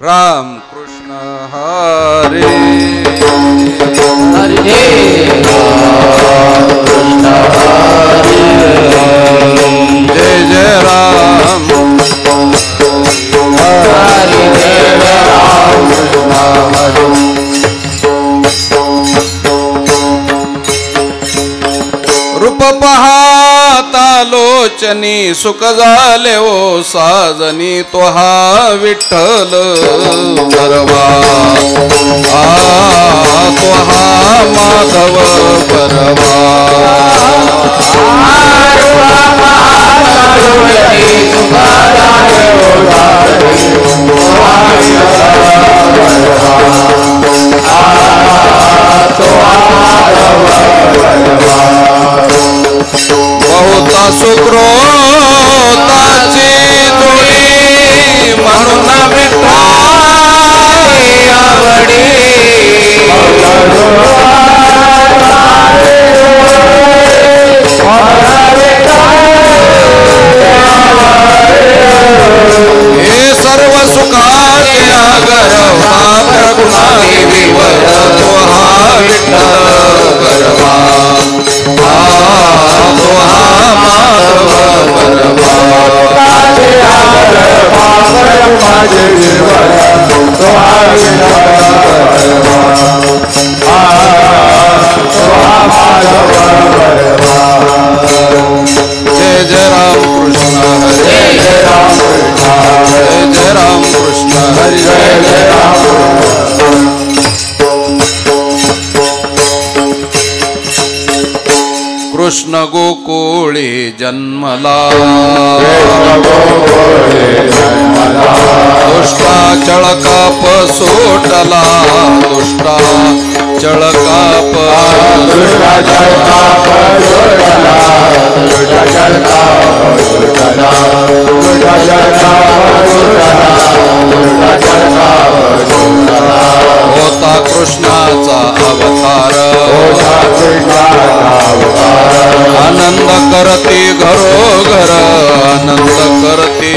राम कृष्ण हरे हरे कृष्ण हरे जय जय राम हरे राम कृष्ण हरे रूप पाहता लोचनी सुख झाले ओ साजनी तो हा विठ्ठल परवा तो हा माधव परवा बहुता सुक्रोताची जोडी म्हणून विठ्ठल आवडी हे सर्व सुखाचे आगर गुणादेवीवर तो हा विठ्ठल परवा तो हा माधव परवा जय जय राम कृष्ण हरे जय राम कृष्ण जय जय राम कृष्ण हरे जय जय राम कृष्ण गोकुळी जन्मला दुष्टा चळकाप सोटला दुष्टा चळकाप होता कृष्णाचा अवतार आनंद करते घरोघर आनंद करते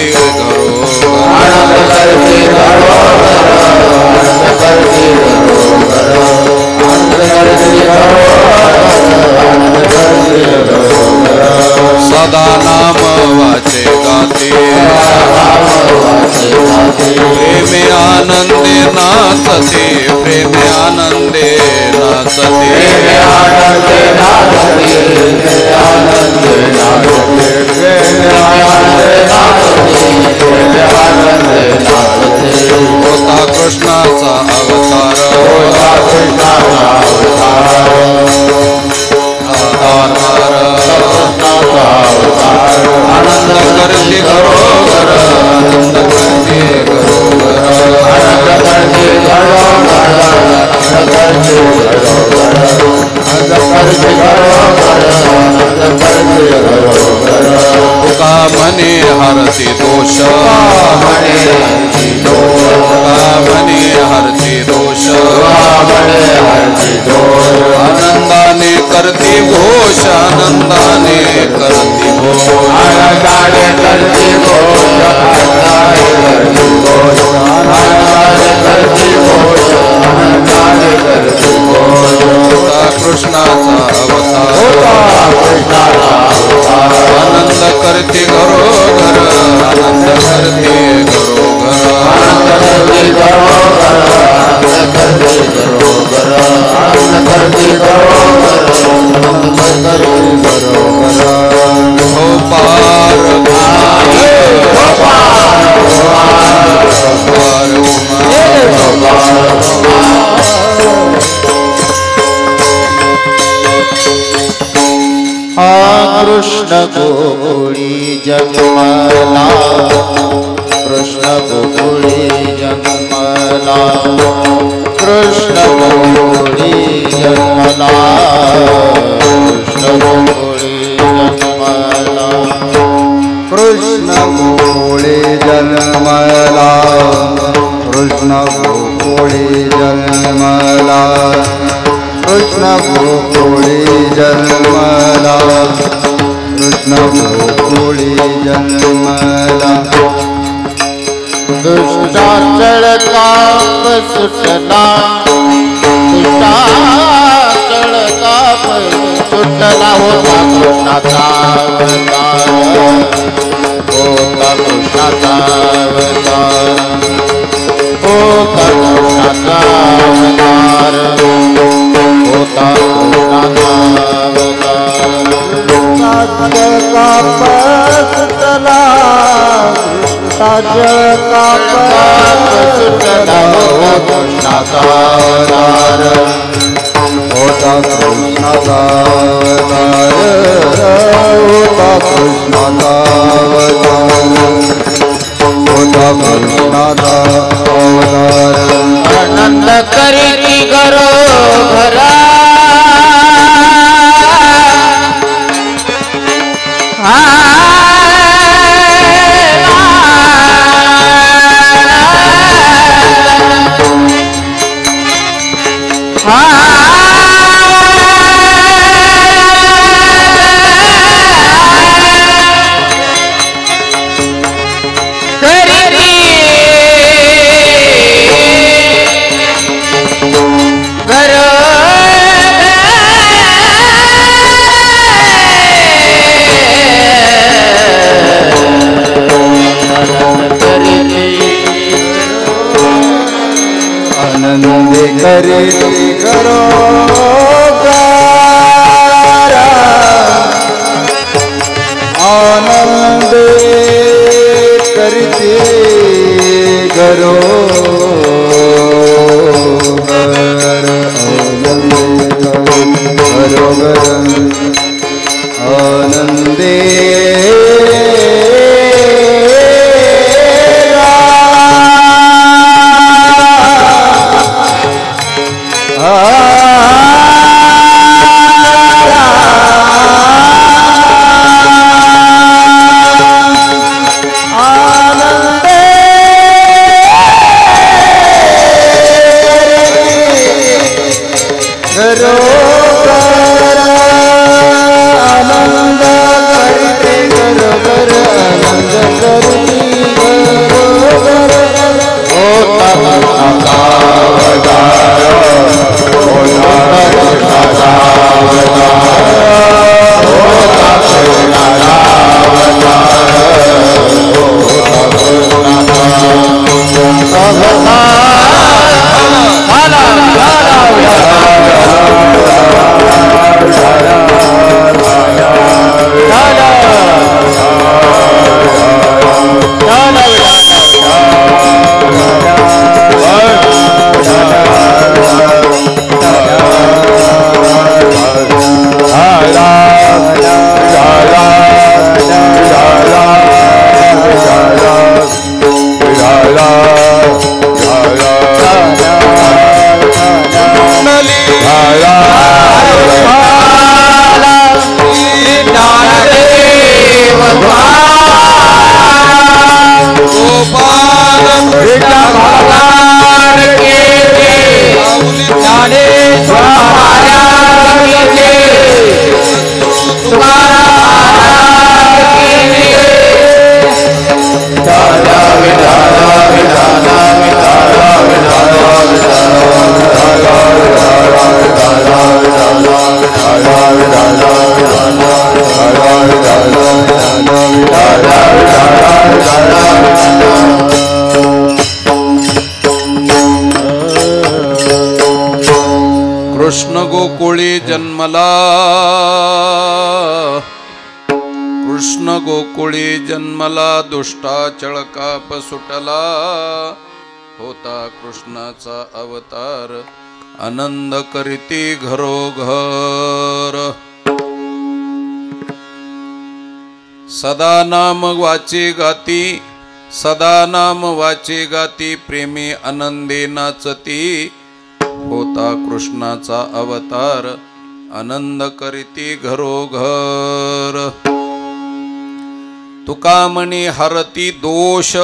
सदा नाम वाचे गाते प्रेमे आनंदे नाचते प्रेमे आनंदे नाचते होता कृष्णाचा अवतार आनंद करते घरोघर आनंद करते तुका मने हरती दोष मने हरती दोष आनंदाने करती घोष आनंदाने करती घोष कृष्णाचा अवतार आनंद करते घरोघर आनंद करते हो पार कृष्ण गोकुळी जन्मला कृष्ण गोकुळी जन्मला कृष्ण गोकुळी जन्मला कृष्ण गोकुळी जन्मला कृष्ण गोकुळे जन्मला कृष्ण गोकुळे जन्मला कृष्ण गोकुळे जन्मला कृष्ण गोकुळे जन्मला दुष्टाचळ काप सुटला दुष्टाचळ काप सुटला होता कृष्णाचा अवतार होता कृष्णाचा अवतार होता कृष्णाचा अवतार होता कृष्णाचा अवतार होता कृष्णाचा अवतार आनंद करी घरो घरा आनंदे करे करो आनंदे करते करो आनंदे कृष्ण गोकुळी जन्मला कृष्ण गोकुळी जन्मला दुष्टाचळ काप सुटला होता कृष्णाचा अवतार आनंद करीती घरोघर सदा नाम वाची गाती सदा नाम वाची गाती प्रेमी आनंदे नाचती होता कृष्णाचा अवतार आनंद करीती घरोघर तुका म्हणे हरती दोष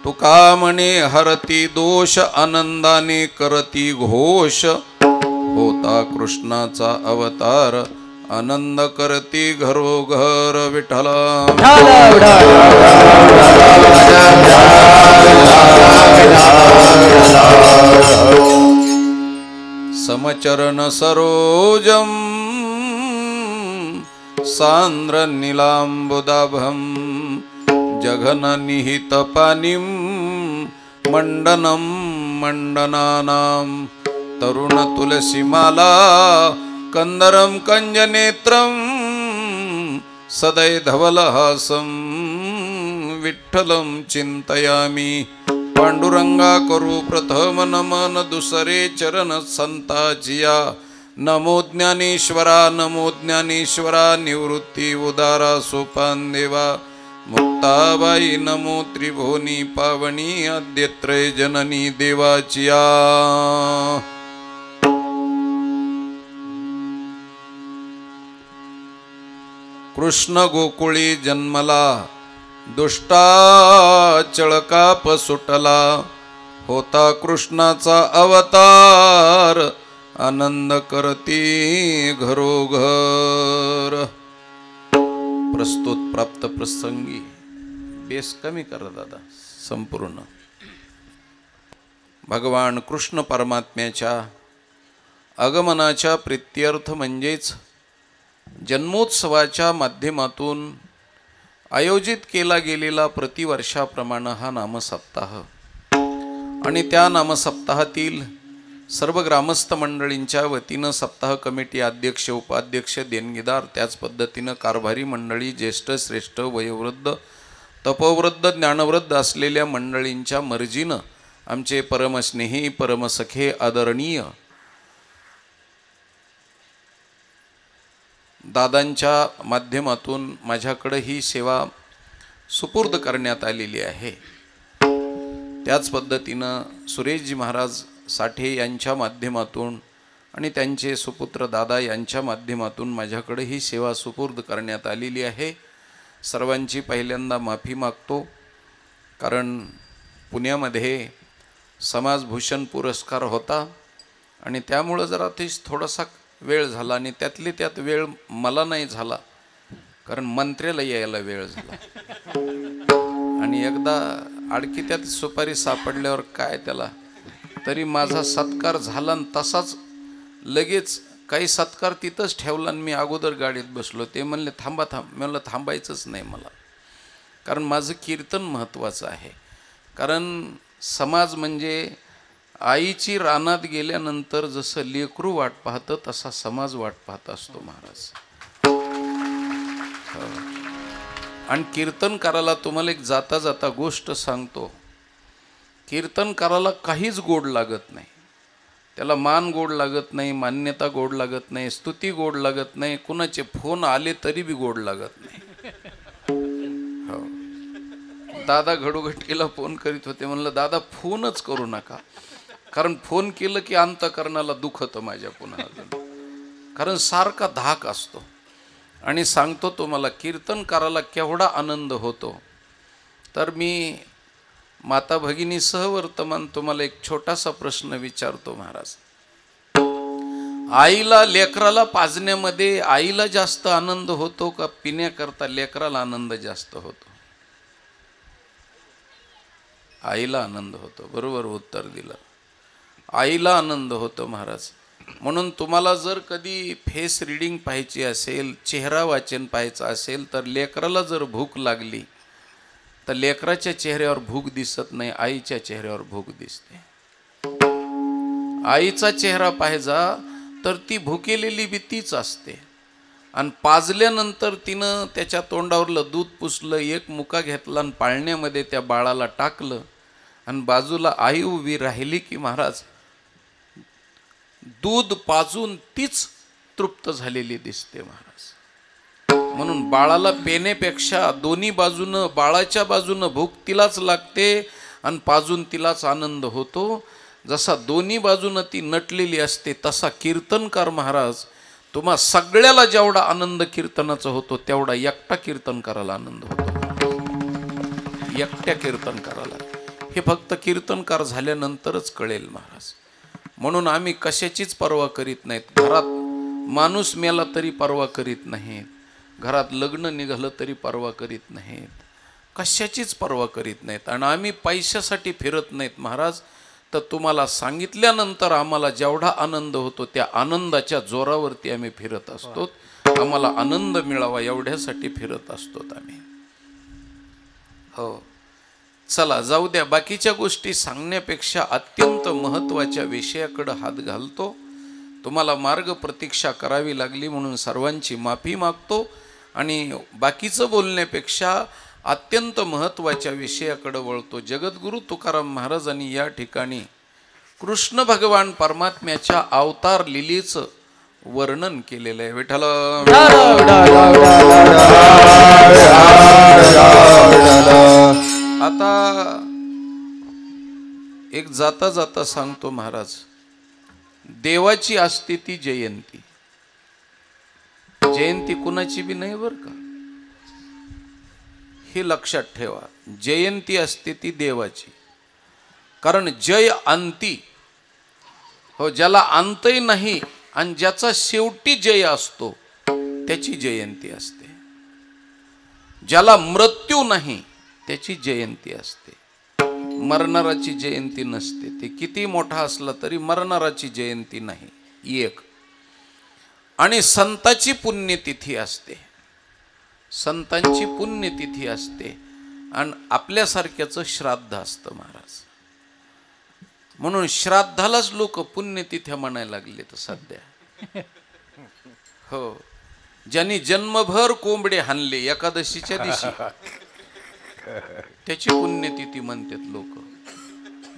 तुका म्हणे हरती दोष आनंदाने करती घोष होता कृष्णाचा अवतार आनंद करती घरोघर विठ्ठल समचरण सरोजम सांद्र नीलांबुदाभम जघन निहित पानिम मंडनम मंडनानाम तरुण तुलसीमाला कंदरम कंजनेत्रम सदै धवलहासम विठ्ठलं चिंतयामि पांडुरंगा करू प्रथम नमन दुसरे चरण संताजिया नमो ज्ञानेश्वरा निवृत्ती उदारा सोपान देवा मुक्ताबाई नमो त्रिभुवनी पावनी आद्यत्रय जननी देवाचिया कृष्ण गोकुळी जन्मला दुष्टा चळकाप सुटला होता कृष्णाचा अवतार आनंद करती घरोघर प्रस्तुत प्राप्त प्रसंगी बेस कमी करा दादा संपूर्ण भगवान कृष्ण परमात्म्याच्या आगमनाच्या प्रित्यर्थ म्हणजेच जन्मोत्सवाच्या माध्यमातून आयोजित केला गेलेला प्रतिवर्षाप्रमाणे हा नामसप्ताह आणि त्या नामसप्ताहातील सर्व ग्रामस्थ मंडळींच्या वतीनं सप्ताह कमिटी अध्यक्ष उपाध्यक्ष देणगीदार त्याच पद्धतीनं कारभारी मंडळी ज्येष्ठ श्रेष्ठ वयोवृद्ध तपोवृद्ध ज्ञानवृद्ध असलेल्या मंडळींच्या मर्जीनं आमचे परमस्नेही परमसखे आदरणीय दादांच्या माध्यमातून माझ्याकडे ही सेवा सुपूर्द करण्यात आलेली आहे। त्याच पद्धतीनं सुरेशजी महाराज साठे यांच्या माध्यमातून आणि त्यांचे सुपुत्र दादा यांच्या माध्यमातून माझ्याकडे ही सेवा सुपूर्द करण्यात आलेली आहे। सर्वांची पहिल्यांदा माफी मागतो, कारण पुण्यामध्ये समाजभूषण पुरस्कार होता आणि त्यामुळं जरा ते थोडासा वेळ झाला आणि त्यातली त्यात वेळ मला नाही झाला, कारण मंत्र्याला यायला वेळ झाला आणि एकदा अडकी त्यात सुपारी सापडल्यावर काय त्याला तरी माझा सत्कार झाला आणि तसाच लगेच काही सत्कार तिथंच ठेवला आणि मी अगोदर गाडीत बसलो। ते म्हणले थांबा मी म्हणलं थांबायचंच नाही मला, कारण माझं कीर्तन महत्त्वाचं आहे। कारण समाज म्हणजे आईची रानात गेल्यानंतर जसं लेकरू वाट पाहतं तसा समाज वाट पाहत असतो महाराज। आणि कीर्तनकाराला तुम्हाला एक जाता जाता गोष्ट सांगतो, कीर्तनकाराला काहीच गोड लागत नाही, त्याला मान गोड लागत नाही, मान्यता गोड लागत नाही, स्तुती गोड लागत नाही, कुणाचे फोन आले तरी बी गोड लागत नाही। हो, दादा घडोघटीला फोन करीत होते, म्हणलं दादा फोनच करू नका, कारण फोन केलं की अंतकरणाला दुखतं माझ्या पुन्हा अजून, कारण सारखा धाक असतो। आणि सांगतो तुम्हाला कीर्तनकाराला केवढा आनंद होतो, तर मी माता भगिनी सहवर्तमान तुम्हाला एक छोटासा प्रश्न विचारतो महाराज। आईला लेकराला पाजण्यामध्ये आईला जास्त आनंद होतो का पिण्याकरता लेकराला आनंद जास्त होतो? आईला आनंद होतो, बरोबर उत्तर दिलं, आईला आनंद होतो महाराज। म्हणून तुम्हाला जर कधी फेस रीडिंग पाहायची असेल, चेहरा वाचन पाहायचं असेल, तर लेकराला जर भूक लागली तर लेकराच्या चेहऱ्यावर भूक दिसत नाही, आईच्या चेहऱ्यावर भूक दिसते। आईचा चेहरा पाहायचा तर ती भुकेलेली बी तीच असते, आणि पाजल्यानंतर तिनं त्याच्या तोंडावरलं दूध पुसलं, एक मुका घेतला आणि पाळण्यामध्ये त्या बाळाला टाकलं, आणि बाजूला आई उभी राहिली की महाराज दूध पाजून तीच तृप्त झालेली दिसते महाराज। म्हणून बाळाला पेण्यापेक्षा दोन्ही बाजूनं, बाळाच्या बाजूनं भूक तिलाच लागते आणि पाजून तिलाच आनंद होतो। जसा दोन्ही बाजूनं ती नटलेली असते तसा कीर्तनकार महाराज तुम्हा सगळ्याला जेवढा आनंद कीर्तनाचा होतो तेवढा एकटा कीर्तनकाराला आनंद होतो, एकट्या कीर्तनकाराला। हे फक्त कीर्तनकार झाल्यानंतरच कळेल महाराज। म्हणून आम्ही कशाचीच पर्वा करीत नाहीत। घरात माणूस मेला तरी पर्वा करीत नाहीत, घरात लग्न निघालं तरी पर्वा करीत नाहीत, कशाचीच पर्वा करीत नाहीत. आणि आम्ही पैशासाठी फिरत नाहीत महाराज. तर तुम्हाला सांगितल्यानंतर आम्हाला जेवढा आनंद होतो त्या आनंदाच्या जोरावरती आम्ही फिरत असतो. आम्हाला आनंद मिळावा एवढ्यासाठी फिरत असतो आम्ही. हो, चला जाऊ द्या. बाकीच्या गोष्टी सांगण्यापेक्षा अत्यंत महत्त्वाच्या विषयाकडे हात घालतो. तुम्हाला मार्ग प्रतीक्षा करावी लागली म्हणून सर्वांची माफी मागतो. आणि बाकीचं बोलण्यापेक्षा अत्यंत महत्त्वाच्या विषयाकडे वळतो. जगद्गुरु तुकाराम महाराजांनी या ठिकाणी कृष्ण भगवान परमात्म्याच्या अवतार लीलेचं वर्णन केलेलं आहे. विठ्ठल आता एक जाता जाता सांगतो महाराज, देवाची असते ती जयंती. जयंती कुणाची बी नाही बरं का, हे लक्षात ठेवा. जयंती असते ती देवाची. कारण जय अंती, हो, ज्याला अंतही नाही आणि ज्याचा शेवटी जय असतो त्याची जयंती असते. ज्याला मृत्यू नाही त्याची जयंती असते. मरणाराची जयंती नसते. ते किती मोठा असला तरी मरणाराची जयंती नाही एक. आणि संताची पुण्यतिथी असते, संतांची पुण्यतिथी असते. आणि आपल्यासारख्याचं श्राद्ध असतं महाराज. म्हणून श्राद्धालाच लोक पुण्यतिथ्या म्हणायला लागले तर सध्या. हो, ज्यांनी जन्मभर कोंबडे हाणले एकादशीच्या दिवशी त्याची पुण्यतिथी म्हणतात लोक.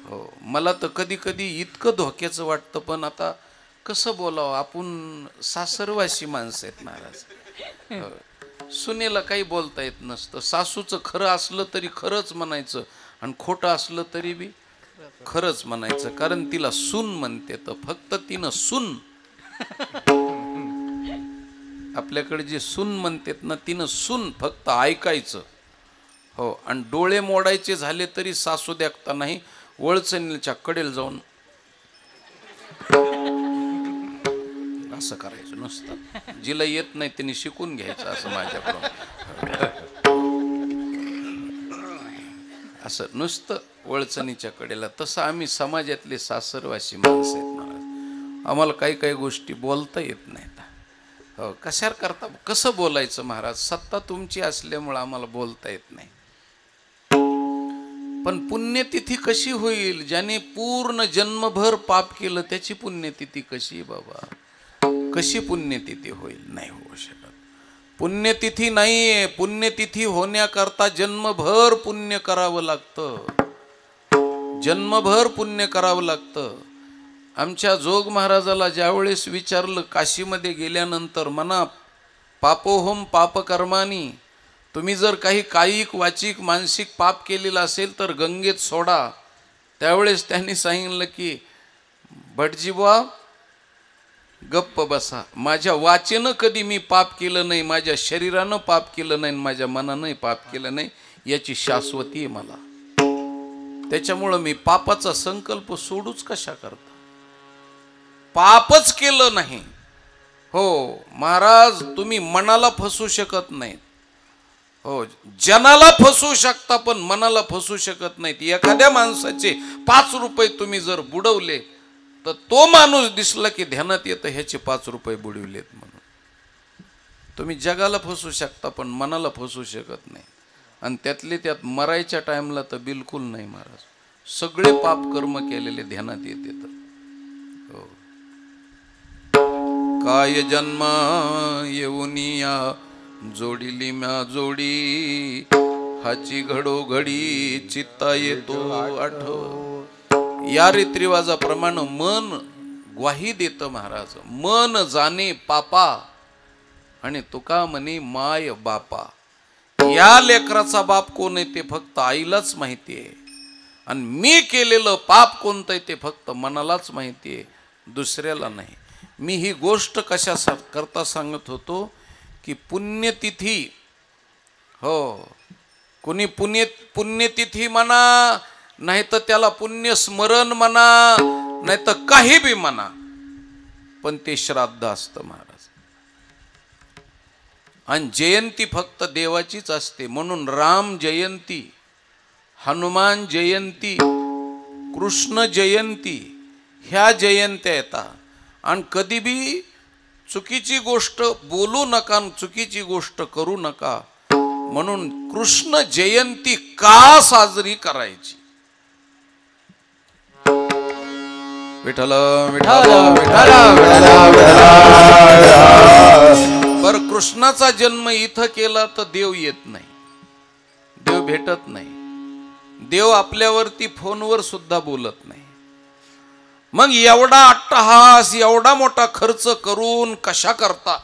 हो, मला तर कधी कधी इतकं धोक्याचं वाटतं. पण आता कसं बोलावं, आपण सासरवासी माणसं आहेत महाराज. हो, सुनेला काही बोलता येत नसतं. सासूचं खरं असलं तरी खरंच म्हणायचं आणि खोटं असलं तरी बी खरंच म्हणायचं. कारण तिला सून म्हणते तर फक्त तिनं सून, आपल्याकडे जे सून म्हणतात ना, तिनं सून फक्त ऐकायचं. हो, आणि डोळे मोडायचे झाले तरी सासू देखता नाही, वळचणीच्या कडेला जाऊन असं करायचं नुसतं. जिला येत नाही तिने शिकून घ्यायचं असं माझ्याकडून. असं नुसतं वळचणीच्या कडेला. तसं आम्ही समाजातले सासरवासी माणसं आहेत महाराज. आम्हाला काही काही गोष्टी बोलता येत नाहीत. हो, कशावर करता, कसं बोलायचं महाराज. सत्ता तुमची असल्यामुळं आम्हाला बोलता येत नाही. पण पुण्यतिथी कशी होईल? ज्याने पूर्ण जन्मभर पाप केलं त्याची पुण्यतिथी कशी बाबा? कशी पुण्यतिथी होईल? नाही होऊ शकत. पुण्यतिथी नाहीये. पुण्यतिथी होण्याकरता जन्मभर पुण्य करावं लागतं. जन्मभर पुण्य करावं लागतं. आमच्या जोग महाराजाला ज्यावेळेस विचारलं काशीमध्ये गेल्यानंतर, म्हणा पापोहोम पापकर्मानी, तुम्ही जर काही कायिक वाचिक मानसिक पाप केलेलं असेल तर गंगेत सोडा. त्यावेळेस त्यांनी सांगितलं की भटजी बुवा गप्प बसा. माझ्या वाचेनं कधी मी पाप केलं नाही, माझ्या शरीरानं पाप केलं नाही, माझ्या मनानंही पाप केलं नाही, याची शाश्वती आहे मला. त्याच्यामुळं मी पापाचा संकल्प सोडूच कशा करता. पापच केलं नाही. हो महाराज, तुम्ही मनाला फसू शकत नाहीत. हो, जनाला फसू शकता पण मनाला फसू शकत नाहीत. एखाद्या माणसाचे 5 रुपये तुम्ही जर बुडवले तर तो माणूस दिसला की ध्यानात येतं ह्याचे 5 रुपये बुडविलेत म्हणून. तुम्ही जगाला फसू शकता पण मनाला फसू शकत नाही. आणि त्यातले त्यात मरायच्या टाइमला तर बिलकुल नाही महाराज. सगळे पाप कर्म केलेले ध्यानात येते. तर हो, काय जन्मा येऊनिया जोडीली म्या जोडी, हाची घडोघडी चित्ता येतो आठव. या रीतरिवाजाप्रमाणे मन ग्वाही देतं महाराज. मन जाणे पापा आणि तुका म्हणे माय बापा. या लेकराचा बाप कोण आहे ते फक्त आईलाच माहिती आहे. आणि मी केलेलं पाप कोणतं आहे ते फक्त मनालाच माहिती आहे, दुसऱ्याला नाही. मी ही गोष्ट कशा करता सांगत होतो की पुण्यतिथी, हो, कुणी पुण्यतिथी म्हणा, नाही तर त्याला पुण्यस्मरण म्हणा, नाही तर काही बी म्हणा, पण ते श्राद्ध असतं महाराज. आणि जयंती फक्त देवाचीच असते. म्हणून राम जयंती, हनुमान जयंती, कृष्ण जयंती ह्या जयंत्या येतात. आणि कधी बी चुकीची गोष्ट बोलू नका, चुकीची गोष्ट करू नका. म्हणून कृष्ण जयंती का साजरी करायची? विठ्ठल विठ्ठल विठ्ठल बर, कृष्णाचा जन्म इथं केला तर देव येत नाही, देव भेटत नाही, देव आपल्यावरती फोनवर सुद्धा बोलत नाही. मग एवढा अट्टहास, एवढा मोठा खर्च करून कशा करता,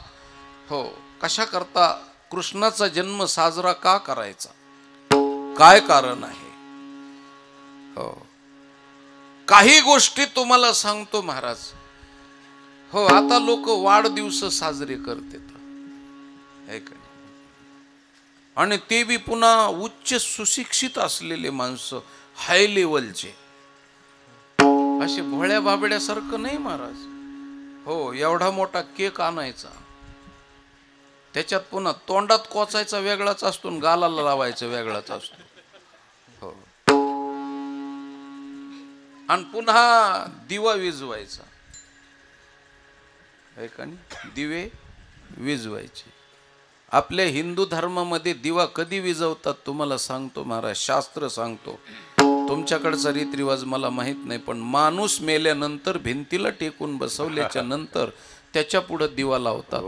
हो कशा करता कृष्णाचा जन्म साजरा का करायचा? काय कारण आहे? हो, काही गोष्टी तुम्हाला सांगतो महाराज. हो, आता लोक वाढदिवस साजरे करतात आणि ते बी पुन्हा उच्च सुशिक्षित असलेले माणसं, हाय लेवलचे, असे भोळ्या बाबड्यासारखं नाही महाराज. हो, एवढा मोठा केक आणायचा, त्याच्यात पुन्हा तोंडात कोचायचा वेगळाच असतो आणि गालाला लावायचा वेगळाच असतो. हो, आणि पुन्हा दिवा विजवायचा, दिवे विजवायचे. आपल्या हिंदू धर्मामध्ये दिवा कधी विजवतात तुम्हाला सांगतो महाराज, शास्त्र सांगतो. तुमच्याकडचा रीतरिवाज मला माहित नाही, पण माणूस मेल्यानंतर भिंतीला टेकून बसवल्याच्या नंतर त्याच्या पुढे दिवा लावतात,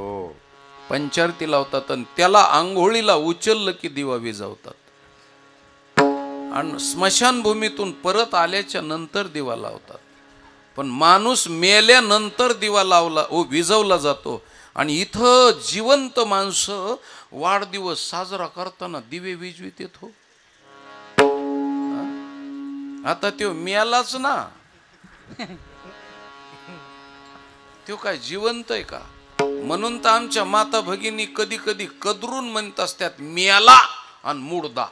पंचारती लावतात आणि त्याला आंघोळीला उचललं की दिवा विजवतात. आणि स्मशानभूमीतून परत आल्याच्या नंतर दिवा लावतात. पण माणूस मेल्यानंतर दिवा लावला विजवला जातो. आणि इथं जिवंत माणसं वाढदिवस साजरा करताना दिवे विजवित येत. हो, आता तो मेलाच ना, तो काय जिवंत आहे का? म्हणून तर आमच्या माता भगिनी कधी कधी कदरून म्हणत असतात मेला आणि मुर्दा.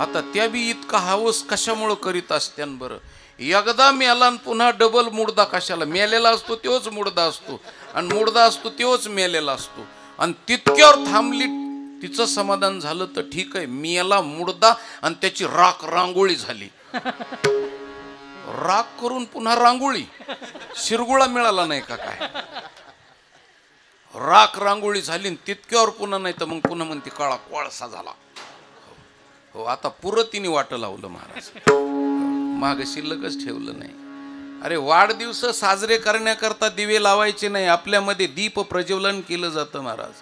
आता त्या बी इतका हावस कशामुळं करीत असत्यान बरं? एकदा मेला आणि पुन्हा डबल मुर्दा कशाला? मेलेला असतो तोच मुर्दा असतो आणि मुर्दा असतो तोच मेलेला असतो. आणि तितक्यावर थांबली, तिचं समाधान झालं तर ठीक आहे. मेला मुर्दा आणि त्याची राख रांगोळी झाली, राख करून पुन्हा रांगोळी, शिरगुळा मिळाला नाही का काय? राख रांगोळी झाली तितक्यावर पुन्हा नाही तर मग पुन्हा म्हणते काळा कोळसा झाला. हो, आता पुरं तिने वाट लावलं महाराज, माग शिल्लकच ठेवलं नाही. अरे, वाढदिवस साजरे करण्याकरता दिवे लावायचे नाही, आपल्यामध्ये दीप प्रज्वलन केलं जातं महाराज.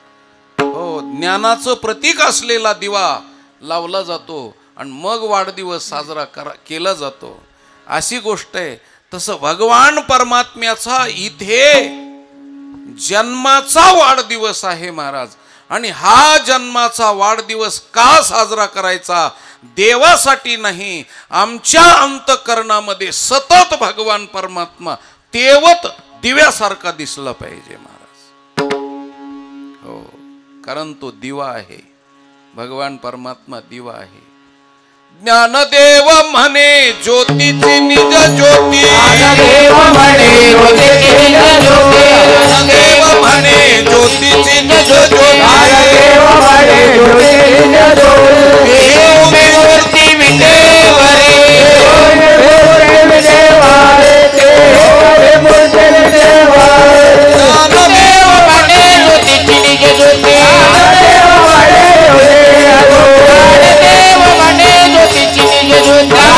हो, ज्ञानाचं प्रतीक असलेला दिवा लावला जातो आणि मग वाढदिवस साजरा केला जातो. अशी गोष्ट आहे. तसं भगवान परमात्म्याचा इथे जन्माचा वाढदिवस आहे महाराज. आणि हा जन्माचा वाढदिवस का साजरा करायचा? देवासाठी नाही, आमच्या अंतःकरणामध्ये सतत भगवान परमात्मा तेवत दिव्यासारखा दिसला पाहिजे महाराज. हो, कारण तो दिवा आहे, भगवान परमात्मा दिवा आहे. ज्ञानदेव म्हणे ज्योतीची निज ज्योती, ज्ञानदेव म्हणे ज्योतीची निज ज्योती, ज्ञानदेव म्हणे ज्योतीची निज ज्योती, ज्ञानदेव म्हणे ज्योतीची निज ज्योती. मूर्ती विटेवरी, ज्ञानदेव म्हणे ज्योतीची निज ज्योती,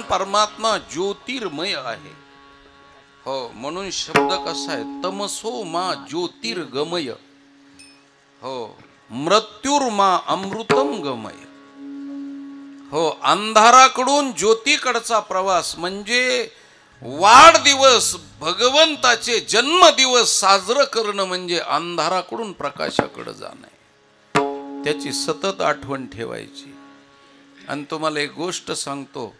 परमात्मा ज्योतिर्मय आहे. हो, म्हणून शब्द कसा आहे? तमसो मा ज्योतिर्गमय, हो मृत्युर्मा अमृतम गमय. हो, अंधाराकडून ज्योतीकडचा प्रवास म्हणजे वाढदिवस, भगवंताचे जन्मदिवस साजरं करणं म्हणजे अंधाराकडून प्रकाशाकडे जाणं, त्याची सतत आठवण ठेवायची. आणि तुम्हाला एक गोष्ट सांगतो,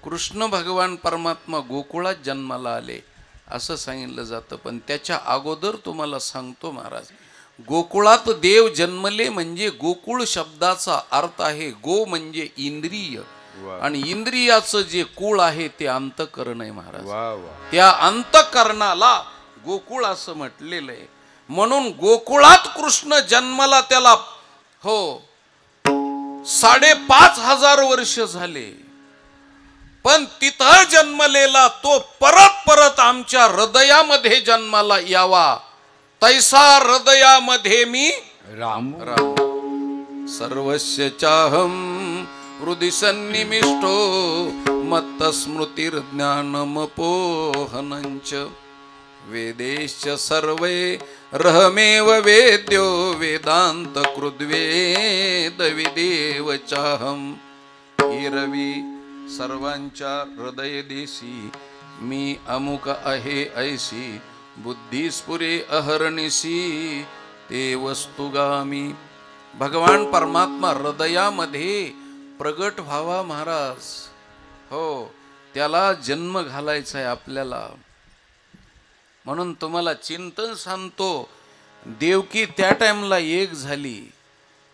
कृष्ण भगवान परमात्मा गोकुळात जन्माला आले असं सांगितलं जातं. पण त्याच्या अगोदर तुम्हाला सांगतो महाराज, गोकुळात देव जन्मले म्हणजे गोकुळ शब्दाचा अर्थ आहे गो म्हणजे इंद्रिय, आणि इंद्रियाचं जे कुळ आहे ते अंतःकरण आहे महाराज. त्या अंतःकरणाला गोकुळ असं म्हटलेलं आहे. म्हणून गोकुळात कृष्ण जन्माला त्याला 5,500 वर्ष झाले, पण तिथं जन्मलेला तो परत परत आमच्या हृदयामध्ये जन्माला यावा, तैसा हृदयामध्ये मी राम सर्वस्य चाहम हृदि सन्निमिष्टो मत्त स्मृतिर्ज्ञानमपोहनञ्च वेदेश्च सर्वे रहमेव वेद्यो वेदांत कृद्वेद विदेव चाहम. रवी सर्वांच्या हृदय देशी मी अमुक आहे ऐसी, बुद्धिस्फुरे अहर्निशी ते वस्तुगामी. भगवान परमात्मा हृदयामध्ये प्रगट व्हावा महाराज. हो, त्याला जन्म घालायचा आहे आपल्याला. म्हणून तुम्हाला चिंतन सांगतो, देवकी त्या टाइमला एक झाली,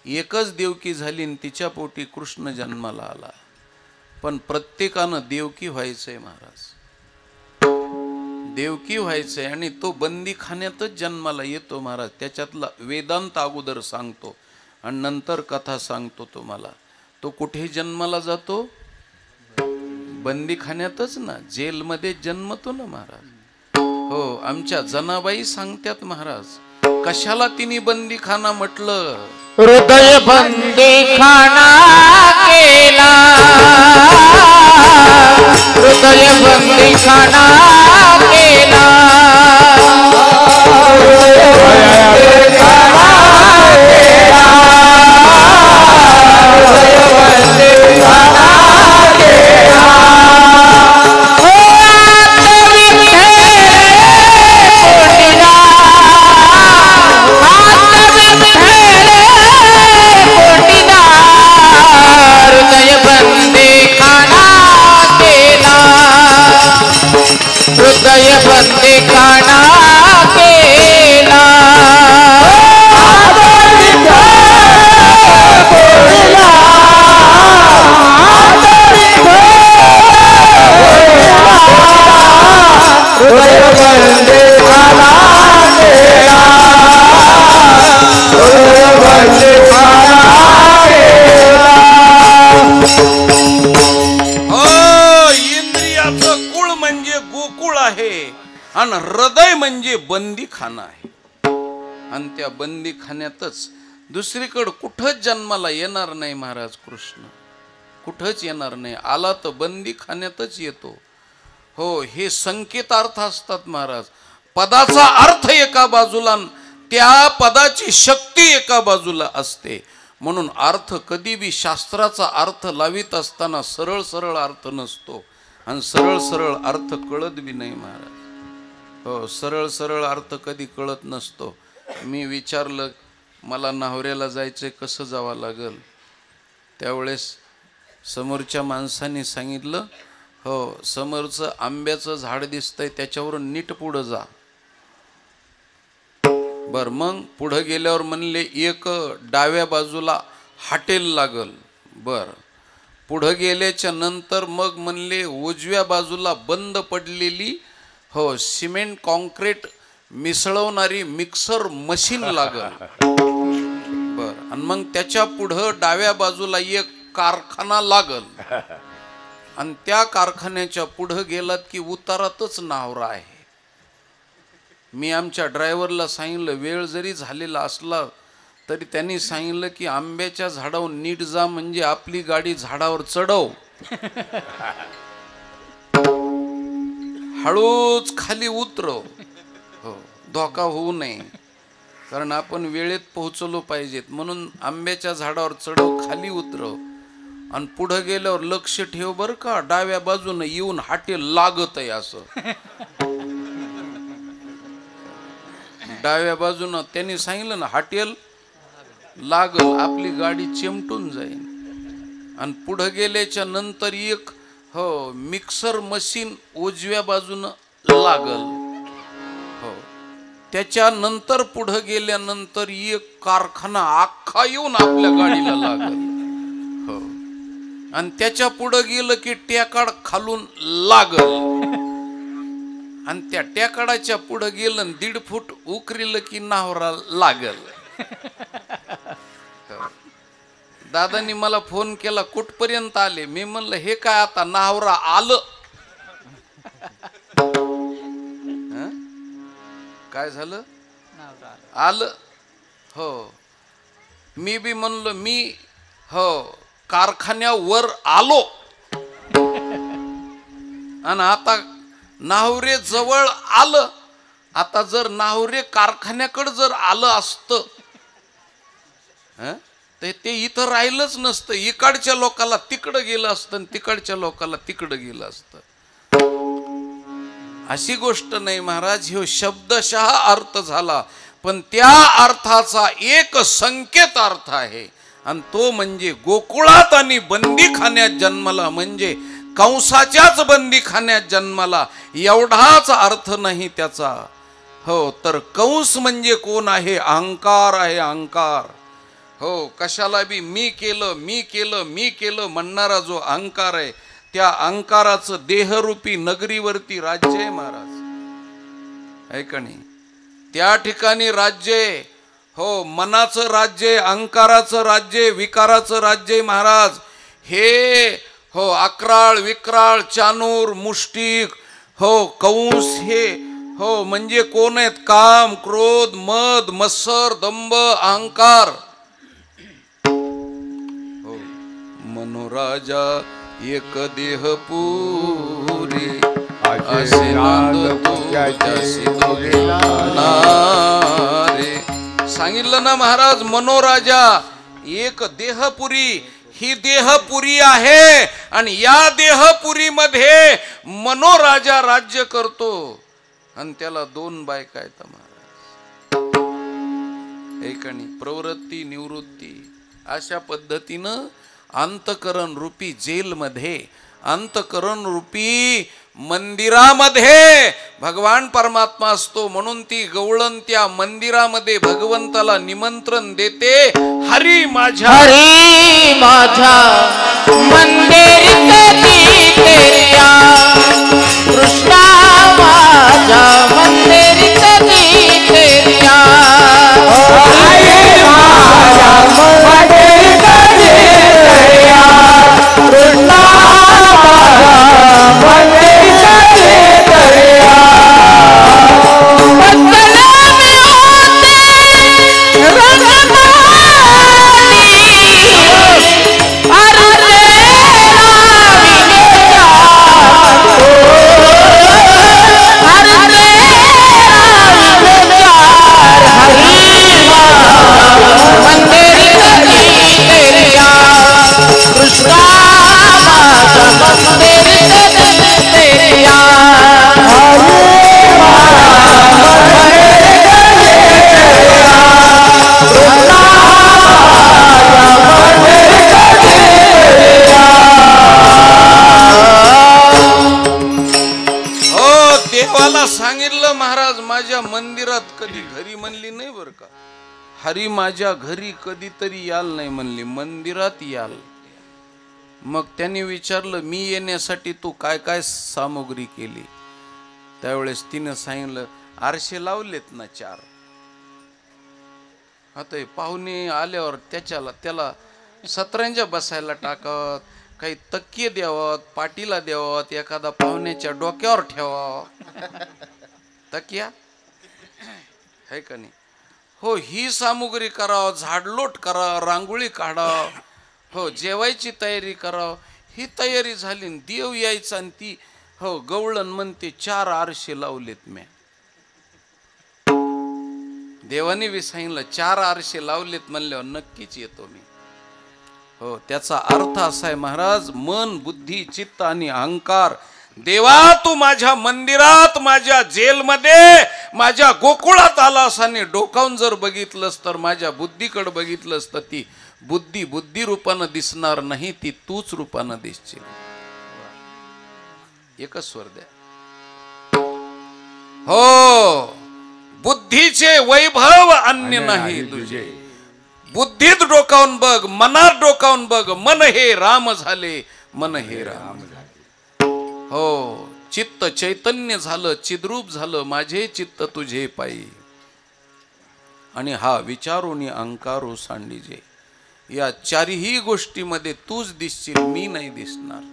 एकच देवकी झाली आणि तिच्या पोटी कृष्ण जन्माला आला. पण प्रत्येकानं देवकी व्हायचंय महाराज, देवकी व्हायचंय. आणि तो बंदीखान्यातच जन्माला येतो महाराज. त्याच्यातला वेदांत अगोदर सांगतो आणि नंतर कथा सांगतो तुम्हाला. तो कुठे जन्माला जातो? बंदीखान्यातच ना, जेलमध्ये जन्मतो ना महाराज. हो, आमच्या जनाबाई सांगतात महाराज, कशाला तिने बंदीखाना म्हटलं? हृदय बंदीखाना केला, हृदय बंदीखाना केला, हृदय बंदीखाना केला. आणि हृदय म्हणजे बंदीखाना आहे. आणि त्या बंदीखान्यातच दुसरीकडे कुठंच जन्माला येणार नाही महाराज. कृष्ण कुठंच येणार नाही. आला तर बंदीखान्यातच येतो. हो, हे संकेतार्थ असतात महाराज. पदाचा अर्थ एका बाजूला, त्या पदाची शक्ती एका बाजूला असते. म्हणून अर्थ कधी बी शास्त्राचा अर्थ लावित असताना सरळ सरळ अर्थ नसतो, आणि सरळ सरळ अर्थ कळत बी नाही महाराज. हो, सरळ सरळ अर्थ कधी कळत नसतो. मी विचारलं, मला नाहऱ्याला जायचं, कसं जावं लागल? त्यावेळेस समोरच्या माणसाने सांगितलं, हो, समोरचं आंब्याचं झाड दिसतंय, त्याच्यावरून नीट पुढं जा. बर, मग पुढं गेल्यावर म्हणले एक डाव्या बाजूला हॉटेल लागल. बर, पुढं गेल्याच्या नंतर मग म्हणले उजव्या बाजूला बंद पडलेली, हो, सिमेंट कॉन्क्रीट मिसळवणारी मिक्सर मशीन लागल. बर, आणि मग त्याच्या पुढं डाव्या बाजूला एक कारखाना लागल. आणि त्या कारखान्याच्या पुढं गेलात की उतारातच नावरा आहे. मी आमच्या ड्रायव्हरला सांगितलं, वेळ जरी झालेला असला तरी त्यांनी सांगितलं की आंब्याच्या झाडावर नीट जा, म्हणजे आपली गाडी झाडावर चढव, हळूच खाली उतरव. हो, धोका होऊ नये, कारण आपण वेळेत पोहोचलो पाहिजेत. म्हणून आंब्याच्या झाडावर चढव, खाली उतरव, आणि पुढे गेल्यावर लक्ष ठेव बर का, डाव्या बाजूनं येऊन हॉटेल लागत आहे असं. डाव्या बाजूनं त्यांनी सांगितलं ना, हॉटेल लागल, आपली गाडी चिमटून जाईल. आणि पुढे गेल्याच्या नंतर एक, हो, मिक्सर मशीन उजव्या बाजूनं लागल. हो, त्याच्यानंतर पुढं गेल्यानंतर एक कारखाना अख्खा येऊन आपल्या गाडीला लागल. हो. आणि त्याच्या पुढं गेलं की टेकाड खालून लागल. आणि त्या टेकाडाच्या पुढं गेलं 1.5 फूट उकरीलं की नावरा लागल. दादानी मला फोन केला, कुठपर्यंत आले? मी म्हणलं हे काय आता नावरा आलं. काय झालं? आलं. हो. मी बी म्हणलो मी हो कारखान्यावर आलो. आणि आता नावरे जवळ आलं. आता जर नावरे कारखान्याकडे जर आलं असतं तर ते इथं राहिलंच नसतं. इकडच्या लोकाला तिकडं गेलं असतं आणि तिकडच्या लोकाला तिकडं गेलं असतं. अशी गोष्ट नाही महाराज. ह्यो शब्दशः अर्थ झाला, पण त्या अर्थाचा एक संकेत अर्थ आहे, आणि तो म्हणजे गोकुळात आणि बंदीखान्यात जन्मला, म्हणजे कंसाच्याच बंदीखान्यात जन्मला, एवढाच अर्थ नाही त्याचा. हो, तर कंस म्हणजे कोण आहे? अहंकार आहे, अहंकार. हो, कशाला बी मी केलं मी केलं मी केलं म्हणणारा जो अहंकार आहे, त्या अहंकाराचं देहरूपी नगरीवरती राज्य आहे महाराज. आहे का नाही? त्या ठिकाणी राज्य आहे. हो, मनाचं राज्य आहे, अहंकाराचं राज्य आहे, विकाराचं राज्य आहे महाराज. हे हो अक्राळ विक्राळ चानूर मुष्टिक हो कंस हे हो म्हणजे कोण आहेत? काम क्रोध मद मत्सर दंभ अहंकार. हो, मनोराजा एक देह पुरी असे नांद तुझ्याशी दोघे नारे. सांगितलं ना महाराज, मनोराजा एक देहपुरी. ही देहपुरी आहे आणि या देहपुरीमध्ये मनोराजा राज्य करतो, आणि त्याला 2 बायका आहेत महाराज. एकानी प्रवृत्ती निवृत्ती. अशा पद्धतीनं अंतकरण रूपी जेलमध्ये, अंतकरण रूपी मंदिरामध्ये भगवान परमात्मा असतो. म्हणून ती गवळण त्या मंदिरामध्ये भगवंताला निमंत्रण देते. हरी माझ्या हरी माझ्या मंदिर कधी तेऱ्या, कृष्णा माझ्या मंदिर कधी तेऱ्या. हरी माझ्या मंदिर कधी तेऱ्या, कृष्णा सांगितलं महाराज, माझ्या मंदिरात कधी घरी म्हणली नाही बर का. हरी माझ्या घरी कधीतरी याल नाही म्हणली, मंदिरात याल. मग त्यांनी विचारलं मी येण्यासाठी तू काय काय सामग्री केली? त्यावेळेस तिनं सांगितलं आरशे लावलेत ना 4. आता पाहुणे आल्यावर त्याला सतरंजा बसायला टाकत, काही तक्के द्यावत, पाटीला द्यावत, एखादा पाहुण्याच्या डोक्यावर ठेवा तकिया, है का नाही? हो, ही सामुग्री करावं, झाडलोट करावं, रांगोळी काढावं, हो जेवायची तयारी करावं. ही तयारी झाली, देव यायचा आणि ती हो गवळण म्हणते 4 आरशे लावलेत म्या. देवाने बी सांगितलं 4 आरशे लावलेत म्हणल्यावर नक्कीच येतो मी. हो, त्याचा अर्थ असा आहे महाराज, मन बुद्धी चित्त आणि अहंकार. देवा तू माझ्या मंदिरात, माझ्या जेलमध्ये, माझ्या गोकुळात आलास आणि डोकावून जर बघितलंस तर माझ्या बुद्धीकडे बघितलंस तर ती बुद्धी बुद्धी रूपानं दिसणार नाही, ती तूच रूपानं दिसशील. एकच स्वर द्या. हो, बुद्धीचे वैभव अन्य नाही तुझे. बुद्धीत डोकावून बघ, मनात डोकावून बघ, मन हे राम झाले, मन हे राम झाले. हो, चित्त चैतन्य झालं, चिद्रूप झालं, माझे चित्त तुझे पायी. आणि हा विचारोनी अहंकारो सांडिजे, या चारही गोष्टीमध्ये तूच दिसशील, मी नाही दिसणार.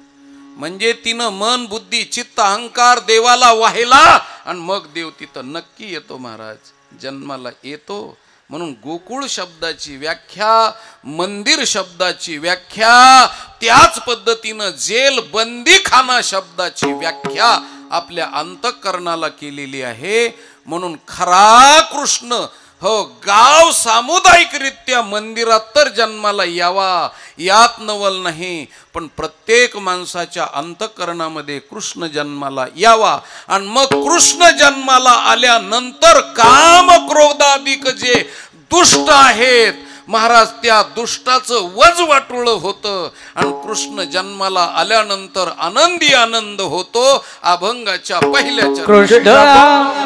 म्हणजे तिनं मन बुद्धी चित्त अहंकार देवाला वाहिला आणि मग देव तिथं नक्की येतो महाराज, जन्माला येतो. म्हणून गोकुळ शब्दाची व्याख्या, मंदिर शब्दाची व्याख्या, त्याच पद्धतीनं जेल बंदीखाना शब्दाची व्याख्या आपल्या अंतःकरणाला केलेली आहे. म्हणून खरा कृष्ण हो गाव सामुदायिकरित्या मंदिरात तर जन्माला यावा यात नवल नाही, पण प्रत्येक माणसाच्या अंतःकरणामध्ये कृष्ण जन्माला यावा. आणि मग कृष्ण जन्माला आल्यानंतर काम क्रोधाधिक जे दुष्ट आहेत महाराज, त्या दुष्टाचं वज वाटुळ होतं. आणि कृष्ण जन्माला आल्यानंतर आनंदी आनंद होतो. अभंगाच्या पहिल्या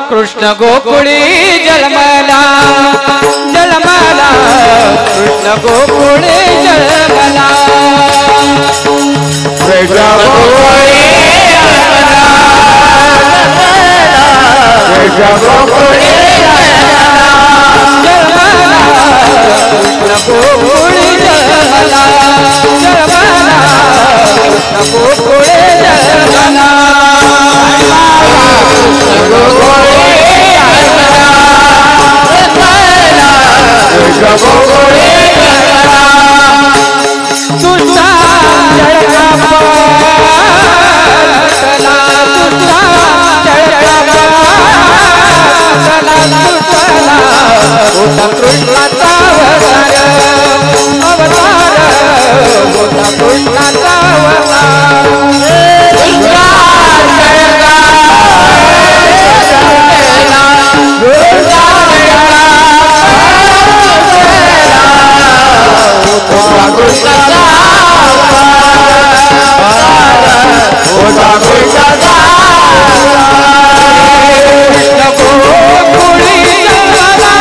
कृष्ण गोकुळी जन्मला जन्मला, कृष्ण गोकुळी जन्मला, कृष्ण गोकुळी कृष्ण गोकुळी कृष्ण गोकुळी जन्मला जन्मला, कृष्ण गोकुळी जन्मला, कृष्ण गोकुळी कृष्ण गोकुळी तुझा जळका पाटला, तुझा जळका पाटला, तुझला होता कृष्णाचा अवतार, अवतार होता कृष्णाचा अवतार. तुझा जळका पाटला, तुझा जळका कृष्णाचा होता कृष्णाचा कृष्ण गोकुळी जन्मला,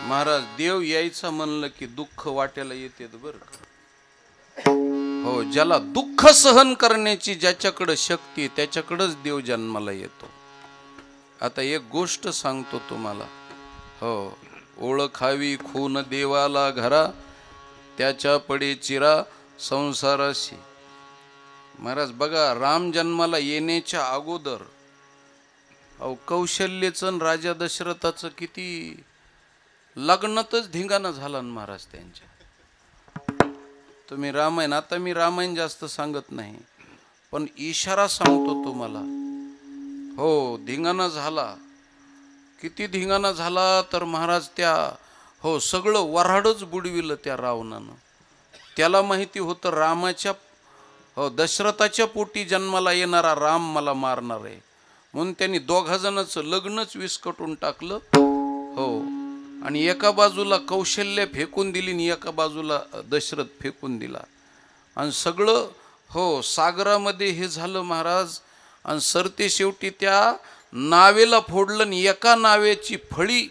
महाराज देव यायचं म्हणलं की दुःख वाट्याला येते बर. हो, ज्याला दुःख सहन करण्याची ज्याच्याकडे शक्ती त्याच्याकडेच देव जन्माला येतो. आता एक गोष्ट सांगतो तुम्हाला. हो, ओळखावी खून देवाला घरा, त्याच्या पडे चिरा संसाराशी. महाराज बघा, राम जन्माला येण्याच्या अगोदर अहो कौशल्यचं राजा दशरथाचं किती लग्नातच धिंगाणा झाला ना महाराज त्यांच्या. तुम्ही रामायण, आता मी रामायण जास्त सांगत नाही पण इशारा सांगतो तुम्हाला. हो, धिंगाणा झाला. किती धिंगाणा झाला तर महाराज त्या हो सगळं वऱ्हाडच बुडविलं त्या रावणानं. त्याला माहिती होतं रामाच्या हो दशरथाच्या पोटी जन्माला येणारा राम मला मारणार आहे, म्हणून त्यांनी दोघा जणांचं लग्नच विस्कटून टाकलं. हो, आणि एका बाजूला कौशल्य फेकून दिली आणि एका बाजूला दशरथ फेकून दिला. आणि सगळं हो सागरामध्ये हे झालं महाराज. आणि सरते शेवटी त्या नावेला फोडलं आणि एका नावेची फळी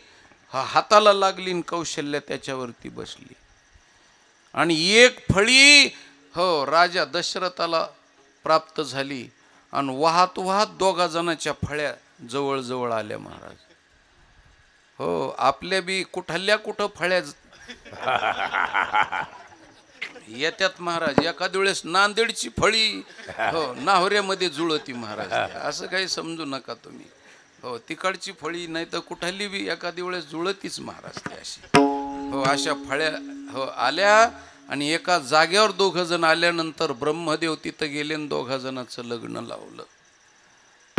हाताला लागली आणि कौशल्य त्याच्यावरती बसली. आणि एक फळी हो राजा दशरथाला प्राप्त झाली. आणि वाहत वाहत दोघा जणांच्या फळ्या जवळ जवळ आल्या महाराज. हो, आपल्या बी कुठल्या कुठं फळ्या येत्यात महाराज. एखाद्या वेळेस नांदेडची फळी हो नाहोऱ्यामध्ये जुळती महाराज. असं काही समजू नका तुम्ही. हो, तिकडची फळी नाही तर कुठली बी एखाद्या वेळेस जुळतीच महाराज ती अशी. हो, अशा फळ्या हो आल्या. आणि एका जागेवर दोघं जण आल्यानंतर ब्रह्मदेव तिथं गेले आणि दोघा जणांचं लग्न लावलं.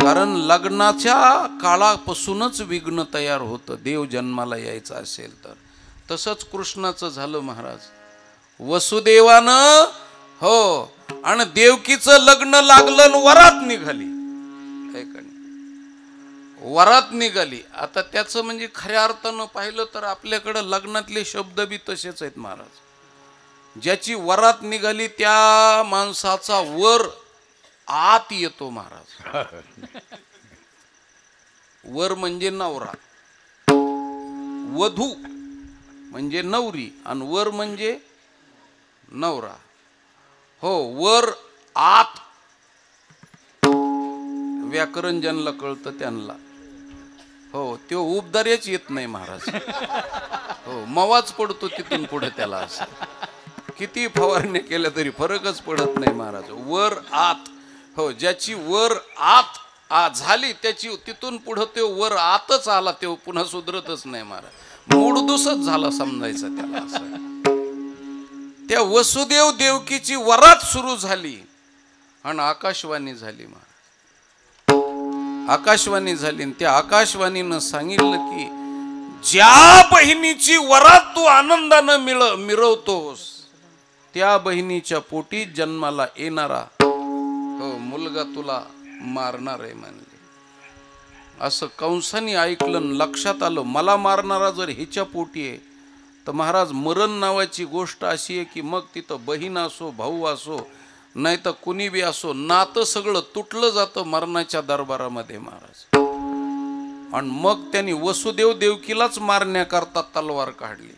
कारण लग्नाच्या काळापासूनच विघ्न तयार होतं देव जन्माला यायचा असेल तर. तसंच कृष्णाचं झालं महाराज. वसुदेवानं हो आणि देवकीचं लग्न लागलं आणि वरात निघाली. वरात निघाली. आता त्याचं म्हणजे खऱ्या अर्थानं पाहिलं तर आपल्याकडं लग्नातले शब्द बी तसेच आहेत महाराज. ज्याची वरात निघाली त्या माणसाचा वर आत येतो महाराज. वर म्हणजे नवरा, वधू म्हणजे नवरी आणि वर म्हणजे नवरा. हो वर आत. व्याकरण ज्यांना कळतं त्यांना हो ते उपदार्याच येत नाही महाराज. हो मवाच पडतो तिथून पुढे त्याला. असं किती फवारण्या केल्या तरी फरकच पडत नाही महाराज. वर आत. हो ज्याची वर आत झाली त्याची तिथून पुढे तो वर आतच आला तो पुन्हा सुधरतच नाही महाराज. मूडदुसच झाला समजायचा त्याला. असं त्या वसुदेव देवकीची वरात सुरू झाली आणि आकाशवाणी झाली महाराज. आकाशवाणी झाली आणि त्या आकाशवाणीनं सांगितलं की ज्या बहिणीची वरात तू आनंदानं मिरवतोस त्या बहिणीच्या पोटी जन्माला येणारा हो मुलगा तुला मारणार आहे म्हणले. असं कंसाने ऐकलं लक्षात आलं मला मारणारा जर हिच्या पोटी आहे तर महाराज मरण नावाची गोष्ट अशी आहे की मग तिथं बहीण असो भाऊ असो नाही तर कुणी बी असो नातं सगळं तुटलं जातं मरणाच्या दरबारामध्ये महाराज. आणि मग त्यांनी वसुदेव देवकीलाच मारण्याकरता तलवार काढली.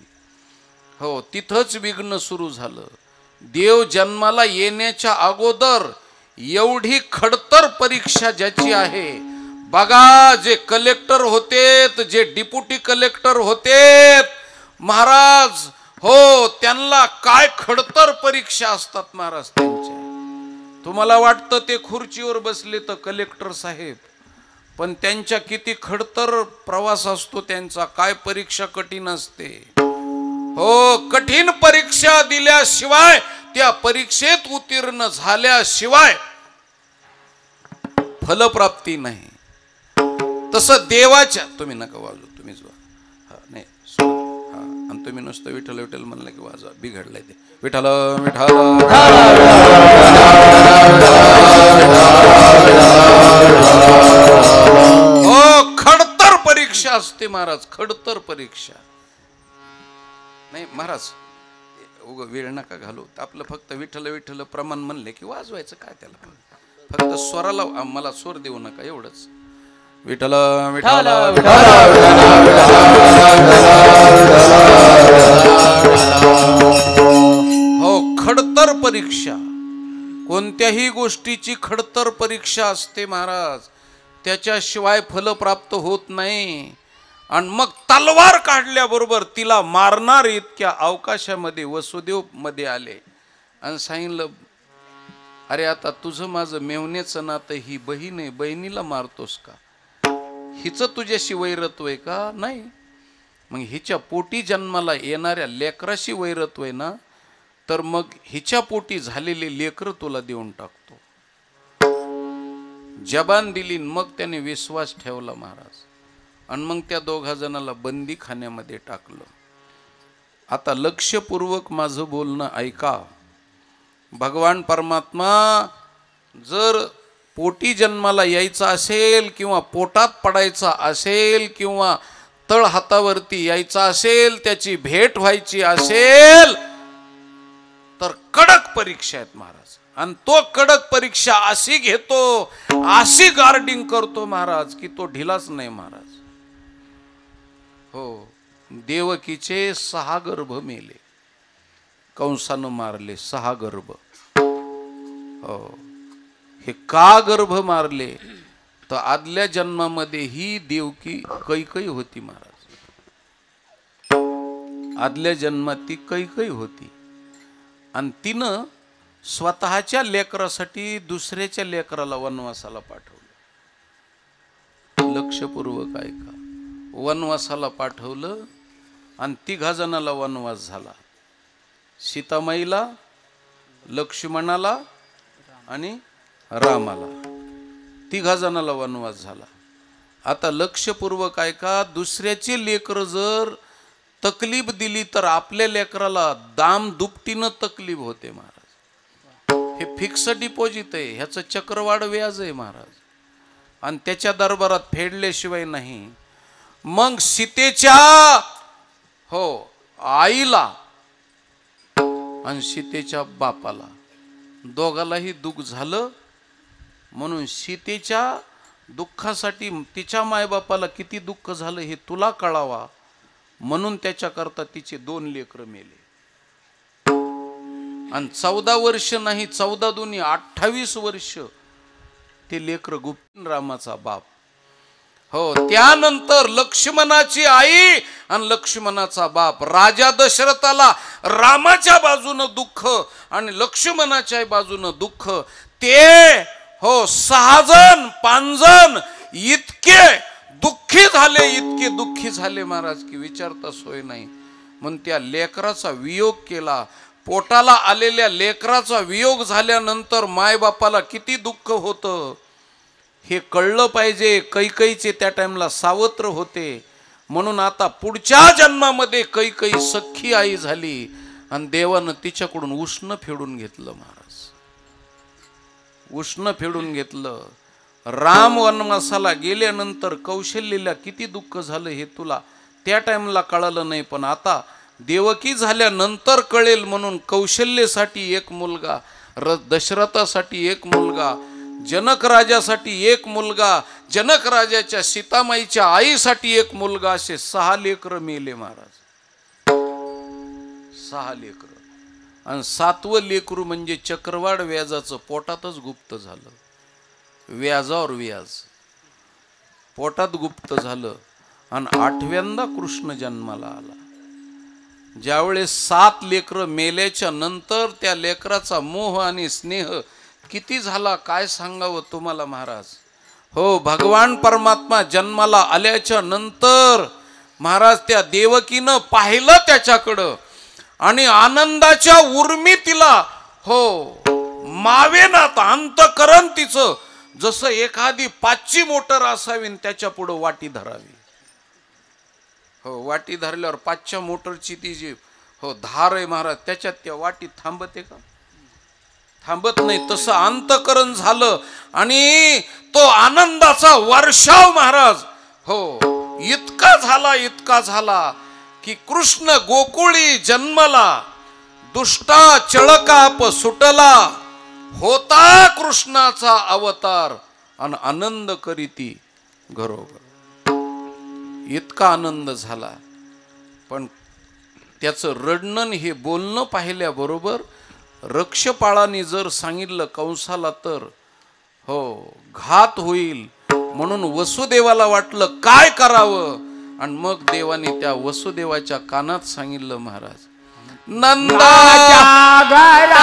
हो तिथंच विघ्न सुरू झालं. देव जन्माला येण्याच्या अगोदर एवढी खडतर परीक्षा ज्याची आहे बघा. जे कलेक्टर होतेत जे डिप्युटी कलेक्टर होतेत महाराज हो त्यांना काय खडतर परीक्षा असतात महाराज त्यांच्या. तुम्हाला वाटतं ते खुर्चीवर बसले तर कलेक्टर साहेब पण त्यांच्या किती खडतर प्रवास असतो त्यांचा. काय परीक्षा कठीण असते. हो कठीण परीक्षा दिल्याशिवाय त्या परीक्षेत उत्तीर्ण झाल्याशिवाय फलप्राप्ती नाही. तसं देवाच्या तुम्ही नका वाजू तुम्हीच हा नाही हा आणि तुम्ही नुसतं विठ्ठल विठ्ठल म्हणलं की वाजवा बिघडलंय ते. विठ्ठल विठ्ठल हो खडतर परीक्षा असते महाराज. खडतर परीक्षा नाही महाराज. उग वेळ नका घालू. आपलं फक्त विठ्ठल विठ्ठल प्रमाण म्हणले की वाजवायचं काय त्याला. फक्त स्वराला मला स्वर देऊ नका एवढंच. विठ्ठल विठ्ठल हो खडतर परीक्षा. कोणत्याही गोष्टीची खडतर परीक्षा असते महाराज. त्याच्याशिवाय फल प्राप्त होत नाही. आणि मग तलवार काढल्याबरोबर तिला मारणार इतक्या अवकाशामध्ये वसुदेव मध्ये आले आणि सांगितलं अरे आता तुझं माझं मेवण्याचं नातं ही बहीण आहे. बहिणीला मारतोस का? हिचं तुझ्याशी वैरत्व आहे का? नाही. मग हिच्या पोटी जन्माला येणाऱ्या लेकराशी वैरत्व आहे ना तर मग हिच्या पोटी झालेले लेकर तुला देऊन टाकतो. जबान दिली. मग त्याने विश्वास ठेवला महाराज आणि मग त्या दोघा जणाला बंदी खान्यामध्ये टाकलं. आता लक्षपूर्वक माझं बोलणं ऐका. भगवान परमात्मा जर पोटी जन्माला यायचा असेल किंवा पोटात पडायचा असेल किंवा तळ हातावरती यायचा असेल त्याची भेट व्हायची असेल तर कडक परीक्षा आहेत महाराज. आणि तो कडक परीक्षा अशी घेतो अशी गार्डिंग करतो महाराज की तो ढिलाच नाही महाराज. हो देवकीचे 6 गर्भ मेले. कंसानं मारले 6 गर्भ. हो हे का गर्भ मारले तर आदल्या जन्मामध्ये ही देवकी कैकई होती महाराज. आदल्या जन्मात ती कैकई होती आणि तिनं स्वतःच्या लेकरासाठी दुसऱ्याच्या लेकराला वनवासाला पाठवलं. लक्षपूर्वक ऐका. वनवासाला पाठवलं आणि 3 जणाला वनवास झाला. सीतामाईला, लक्ष्मणाला आणि रामाला. तिघा जणाला वनवास झाला. आता लक्षपूर्वक ऐका, दुसऱ्याची लेकरं जर तकलीफ दिली तर आपल्या लेकराला दाम दुपटीनं तकलीफ होते महाराज. हे फिक्स डिपॉझिट आहे, ह्याचं चक्रवाढ व्याज आहे महाराज, आणि त्याच्या दरबारात फेडल्याशिवाय नाही. मग सीतेच्या आईला आणि सीतेच्या बापाला दोघालाही दुःख झालं. म्हणून सीतेच्या दुःखासाठी तिच्या मायबापाला किती दुःख झालं हे तुला कळावा म्हणून त्याच्याकरता तिचे 2 लेकरं मेले. आणि 14 वर्ष नाही, 14 दुनी 28 वर्ष ते लेकर गुप्त रामाचा बाप. त्यानंतर लक्ष्मणाची आई आणि लक्ष्मणाचा बाप. राजा दशरथाला रामाच्या बाजूनं दुःख आणि लक्ष्मणाच्या बाजूनं दुःख. ते 6 जण 5 जण इतके दुःखी झाले महाराज की विचारता सोय नाही. म्हणून त्या लेकराचा वियोग केला. पोटाला आलेल्या लेकराचा वियोग झाल्यानंतर मायबापाला किती दुःख होतं हे कळलं पाहिजे. कैकईचे त्या टाइमला सावत्र होते. म्हणून आता पुढच्या जन्मामध्ये कैकई सख्खी आई झाली आणि देवानं तिच्याकडून उष्ण फेडून घेतलं महाराज. उष्ण फेडून घेतलं. राम वनवासाला गेल्यानंतर कौशल्येला किती दुःख झालं हे तुला त्या टाइमला कळालं नाही, पण आता देवकी झाल्यानंतर कळेल. म्हणून कौशल्येसाठी 1 मुलगा, दशरथासाठी 1 मुलगा, जनक राजासाठी 1 मुलगा, जनक राजाच्या सीतामाईच्या आईसाठी 1 मुलगा, असे 6 लेकरं मेले महाराज. 6 लेकरं. आणि 7वं लेकरू म्हणजे चक्रवाढ व्याजाचं पोटातच गुप्त झालं. व्याजावर व्याज पोटात गुप्त झालं. आणि 8व्यांदा कृष्ण जन्माला आला. ज्यावेळेस 7 लेकरं मेल्याच्या नंतर त्या लेकराचा मोह आणि स्नेह किती झाला काय सांगावं तुम्हाला महाराज. भगवान परमात्मा जन्माला आल्याच्या नंतर महाराज त्या देवकीनं पाहिलं त्याच्याकडं आणि आनंदाच्या उर्मी तिला मावेनात. अंतकरण तिचं जसं एखादी 5ची मोटर असावी त्याच्या पुढं वाटी धरावी. वाटी धरल्यावर 5च्या मोटरची ती जी धार आहे महाराज, त्याच्यात त्या वाटी थांबते का? थांबत नाही. तसं अंतकरण झालं आणि तो आनंदाचा वर्षाव महाराज इतका झाला की कृष्ण गोकुळी जन्मला. दुष्टा चळकाप सुटला, होता कृष्णाचा अवतार आणि आनंद करीती घरोघर. इतका आनंद झाला. पण त्याचं रडणं हे बोलणं पाहिल्याबरोबर रक्षपाळाने जर सांगितलं कंसाला तर घात होईल. म्हणून वसुदेवाला वाटलं काय करावं, आणि मग देवाने त्या वसुदेवाच्या कानात सांगितलं महाराज, नंदाच्या घराला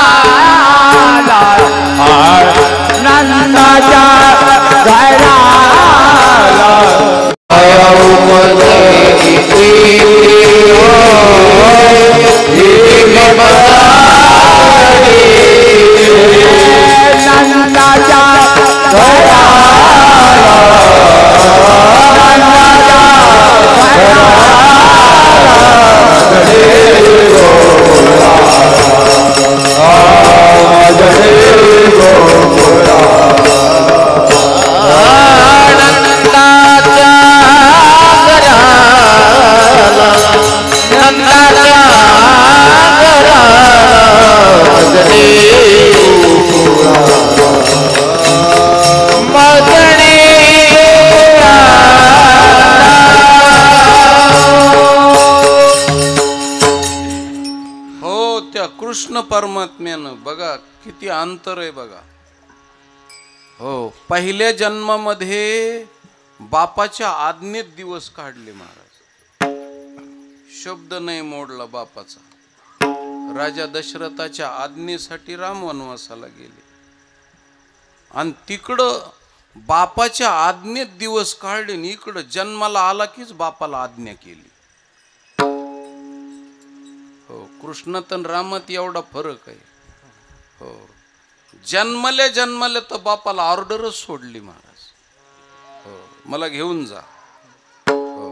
कृष्ण परमात्म्यानं बघा किती अंतर आहे बघा. पहिल्या जन्मामध्ये बापाच्या आज्ञेत दिवस काढले महाराज. शब्द नाही मोडला बापाचा. राजा दशरथाच्या आज्ञेसाठी राम वनवासाला गेले आणि तिकडं बापाच्या आज्ञेत दिवस काढले आणि इकडं जन्माला आला कीच बापाला आज्ञा केली. कृष्णात आणि रामात एवढा फरक आहे. जन्मले तर बापाला ऑर्डरच सोडली महाराज. मला घेऊन जा. हो.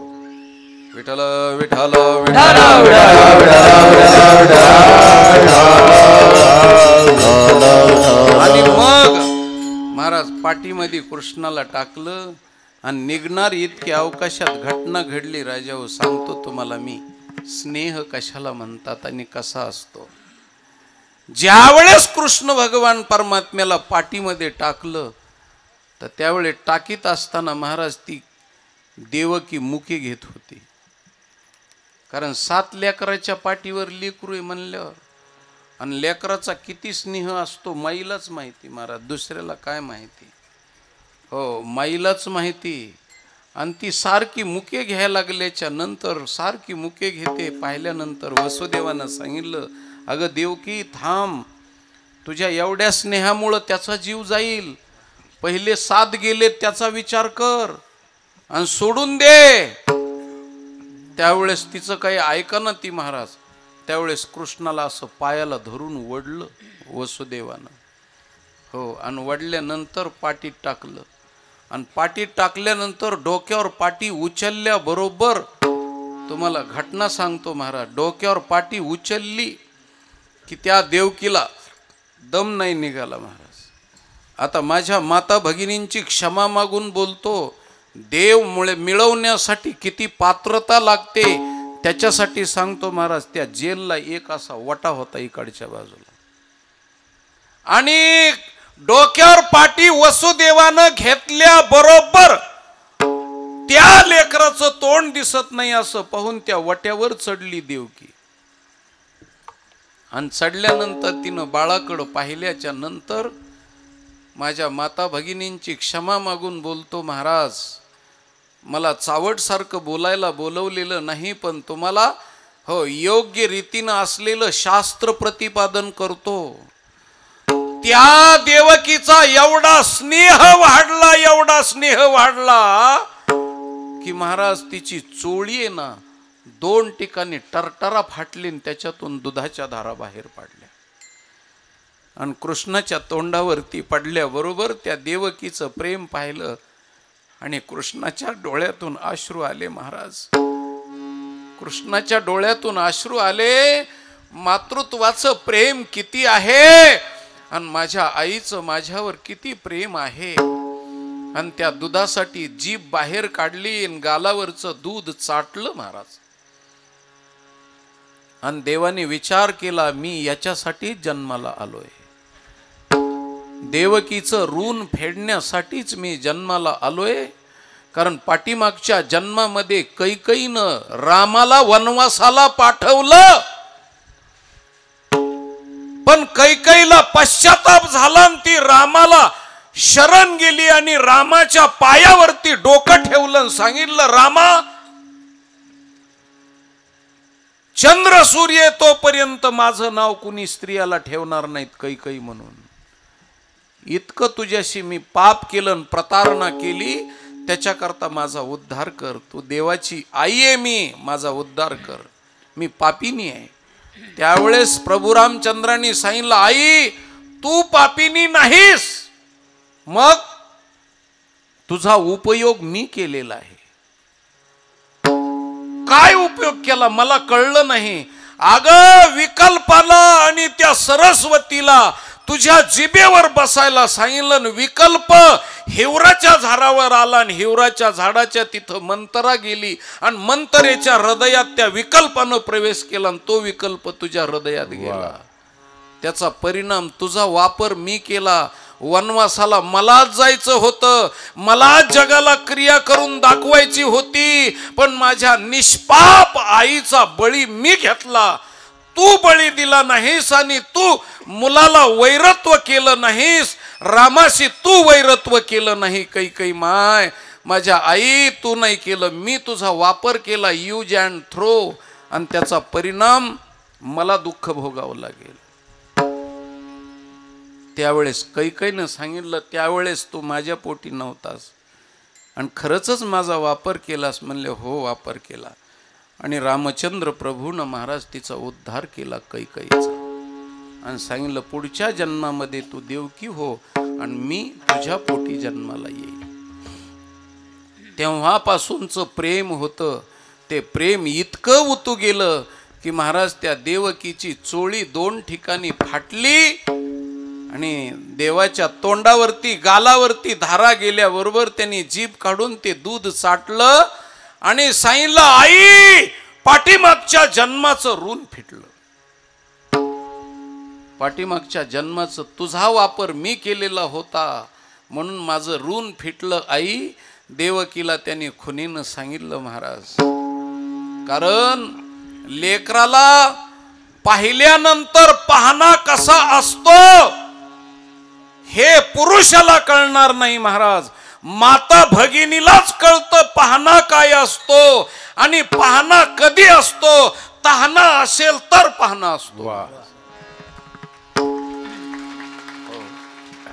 विठ्ठल विठ्ठल विठ्ठल आणि मग महाराज पाठीमध्ये कृष्णाला टाकलं आणि निघणार इतकी अवकाशात घटना घडली. राजा हो, सांगतो तुम्हाला मी, स्नेह कशाला म्हणतात आणि कसा असतो. ज्यावेळेस कृष्ण भगवान परमात्म्याला पाठीमध्ये टाकलं तर त्यावेळेस टाकीत असताना महाराज ती देवकी मुके घेत होती. कारण 7 लेकराच्या पाठीवर लेकरू आहे म्हणल्यावर, आणि लेकराचा किती स्नेह असतो माईलाच माहिती महाराज, दुसऱ्याला काय माहिती. हो, माईलाच माहिती. आणि ती सारखी मुके घ्यायला लागल्याच्या नंतर सारखी मुके घेते पाहिल्यानंतर वसुदेवानं सांगितलं, अगं देवकी थांब, तुझ्या एवढ्या स्नेहामुळं त्याचा जीव जाईल. पहिले 7 गेले त्याचा विचार कर आणि सोडून दे. त्यावेळेस तिचं काही ऐका ती महाराज. त्यावेळेस कृष्णाला असं पायाला धरून वडलं वसुदेवानं. हो, आणि वडल्यानंतर पाठीत टाकलं. आणि पाठीत टाकल्यानंतर डोक्यावर पाठी उचलल्याबरोबर तुम्हाला घटना सांगतो महाराज. डोक्यावर पाठी उचलली की त्या देवकीला दम नाही निघाला महाराज. आता माझ्या माता भगिनींची क्षमा मागून बोलतो, देव मिळवण्यासाठी किती पात्रता लागते त्याच्यासाठी सांगतो महाराज. त्या जेलला एक असा वटा होता इकडच्या बाजूला, आणि डोक्यावर पाठी वसुदेवानं घेतल्याबरोबर त्या लेकराचं तोंड दिसत नाही असं पाहून त्या वट्यावर चढली देवकी. आणि चढल्यानंतर तिनं बाळाकडं पाहिल्याच्या नंतर माझ्या माता भगिनींची क्षमा मागून बोलतो, महाराज मला चावटसारखं बोलायला बोलवलेलं नाही, पण तुम्हाला हो योग्य रीतीनं असलेलं शास्त्र प्रतिपादन करतो. त्या देवकीचा एवढा स्नेह वाढला, एवढा स्नेह वाढला की महाराज तिची चोळी आहे ना 2 ठिकाणी टरटरा फाटली, त्याच्यातून दुधाच्या धारा बाहेर पडल्या. आणि कृष्णाच्या तोंडावरती पडल्याबरोबर त्या देवकीचं प्रेम पाहिलं आणि कृष्णाच्या डोळ्यातून अश्रू आले महाराज. कृष्णाच्या डोळ्यातून अश्रू आले. मातृत्वाचं प्रेम किती आहे आणि माझ्या आईचं माझ्यावर किती प्रेम आहे. आणि त्या दुधासाठी जीभ बाहेर काढली आणि गालावरचं दूध चाटलं महाराज. आणि देवाने विचार केला, मी याच्यासाठी जन्माला आलोय. देवकीचं ऋण फेडण्यासाठीच मी जन्माला आलोय. कारण पाठीमागच्या जन्मामध्ये कैकेयीनं रामाला वनवासाला पाठवलं, पण कैकेयीला पश्चाताप झाला आणि ती रामाला शरण गेली आणि रामाच्या पायावरती डोकं ठेवलं आणि सांगितलं, रामा चंद्र सूर्य तोपर्यंत माझं नाव कुणी स्त्रियाला ठेवणार नाहीत कैकेयी म्हणून. इतकं तुझ्याशी मी पाप केलं, प्रतारणा केली, त्याच्याकरता माझा उद्धार कर. तू देवाची आई आहे, मी माझा उद्धार कर, मी पापिनी आहे. त्यावेळेस प्रभू रामचंद्रांनी सांगितलं, आई तू पापिनी नाहीस, मग तुझा उपयोग मी केलेला आहे. काय उपयोग केला मला कळलं नाही. अगं विकल्पाला आणि त्या सरस्वतीला तुझ्या जिभेवर बसायला सांगितलं. विकल्प हिवराच्या झाडावर आला आणि हिवराच्या झाडाच्या तिथं मंतरा गेली आणि मंतरेच्या हृदयात त्या विकल्पानं प्रवेश केला आणि तो विकल्प तुझ्या हृदयात गेला. त्याचा परिणाम तुझा वापर मी केला. वनवासाला मलाच जायचं होतं, मलाच जगाला क्रिया करून दाखवायची होती, पण माझ्या निष्पाप आईचा बळी मी घेतला. तू बळी दिला नाहीस आणि तू मुलाला वैरत्व केलं नाहीस, रामाशी तू वैरत्व केलं नाही. कैकेयी माय, माझ्या आई तू नाही केलं, मी तुझा वापर केला, यूज अँड थ्रो, आणि त्याचा परिणाम मला दुःख भोगावं लागेल. त्यावेळेस कैकेयीनं सांगितलं, त्यावेळेस तू माझ्या पोटी नव्हतास आणि खरंच माझा वापर केलास. म्हणले हो वापर केला. आणि रामचंद्र प्रभूनं महाराज तिचा उद्धार केला कैकेयीचा आणि सांगितलं, पुढच्या जन्मामध्ये तू देवकी हो आणि मी तुझ्या पोटी जन्माला येईल. तेव्हापासूनचं प्रेम होतं ते प्रेम इतकं उतू गेलं की महाराज त्या देवकीची चोळी 2 ठिकाणी फाटली आणि देवाच्या तोंडावरती गालावरती धारा गेल्याबरोबर त्यांनी जीभ काढून ते दूध चाटलं आणि सांगितलं, आई पाठीमागच्या जन्माचं ऋण फिटलं. पाठीमागच्या जन्माचं तुझा वापर मी केलेला होता म्हणून माझं ऋण फिटलं आई. देवकीला त्यांनी खुनीनं सांगितलं महाराज. कारण लेकराला पाहिल्यानंतर पाहणा कसा असतो हे पुरुषाला कळणार नाही महाराज. माता भगिनीलाच कळतं पाहणा काय असतो आणि पाहणा कधी असतो. तहाना असेल तर पाहणा असतो.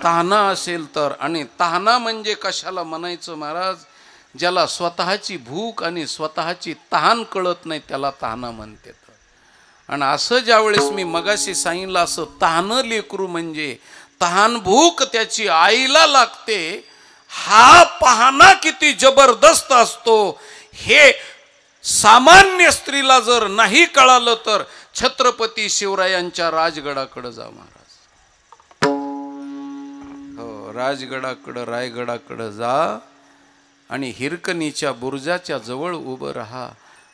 तहाना असेल तर. आणि तहाना म्हणजे कशाला म्हणायचं महाराज? ज्याला स्वतःची भूक आणि स्वतःची तहान कळत नाही त्याला तहाना म्हणते. आणि असं ज्यावेळेस मी मगाशी सांगितलं असं तहानं लेकरू म्हणजे तहान भूक त्याची आईला लागते. हा पाहणा किती जबरदस्त असतो हे सामान्य स्त्रीला जर नाही कळालं तर छत्रपती शिवरायांच्या राजगडाकडे जा महाराज. हो, राजगडाकडं रायगडाकडं जा आणि हिरकणीच्या बुरुजाच्या जवळ उभं राहा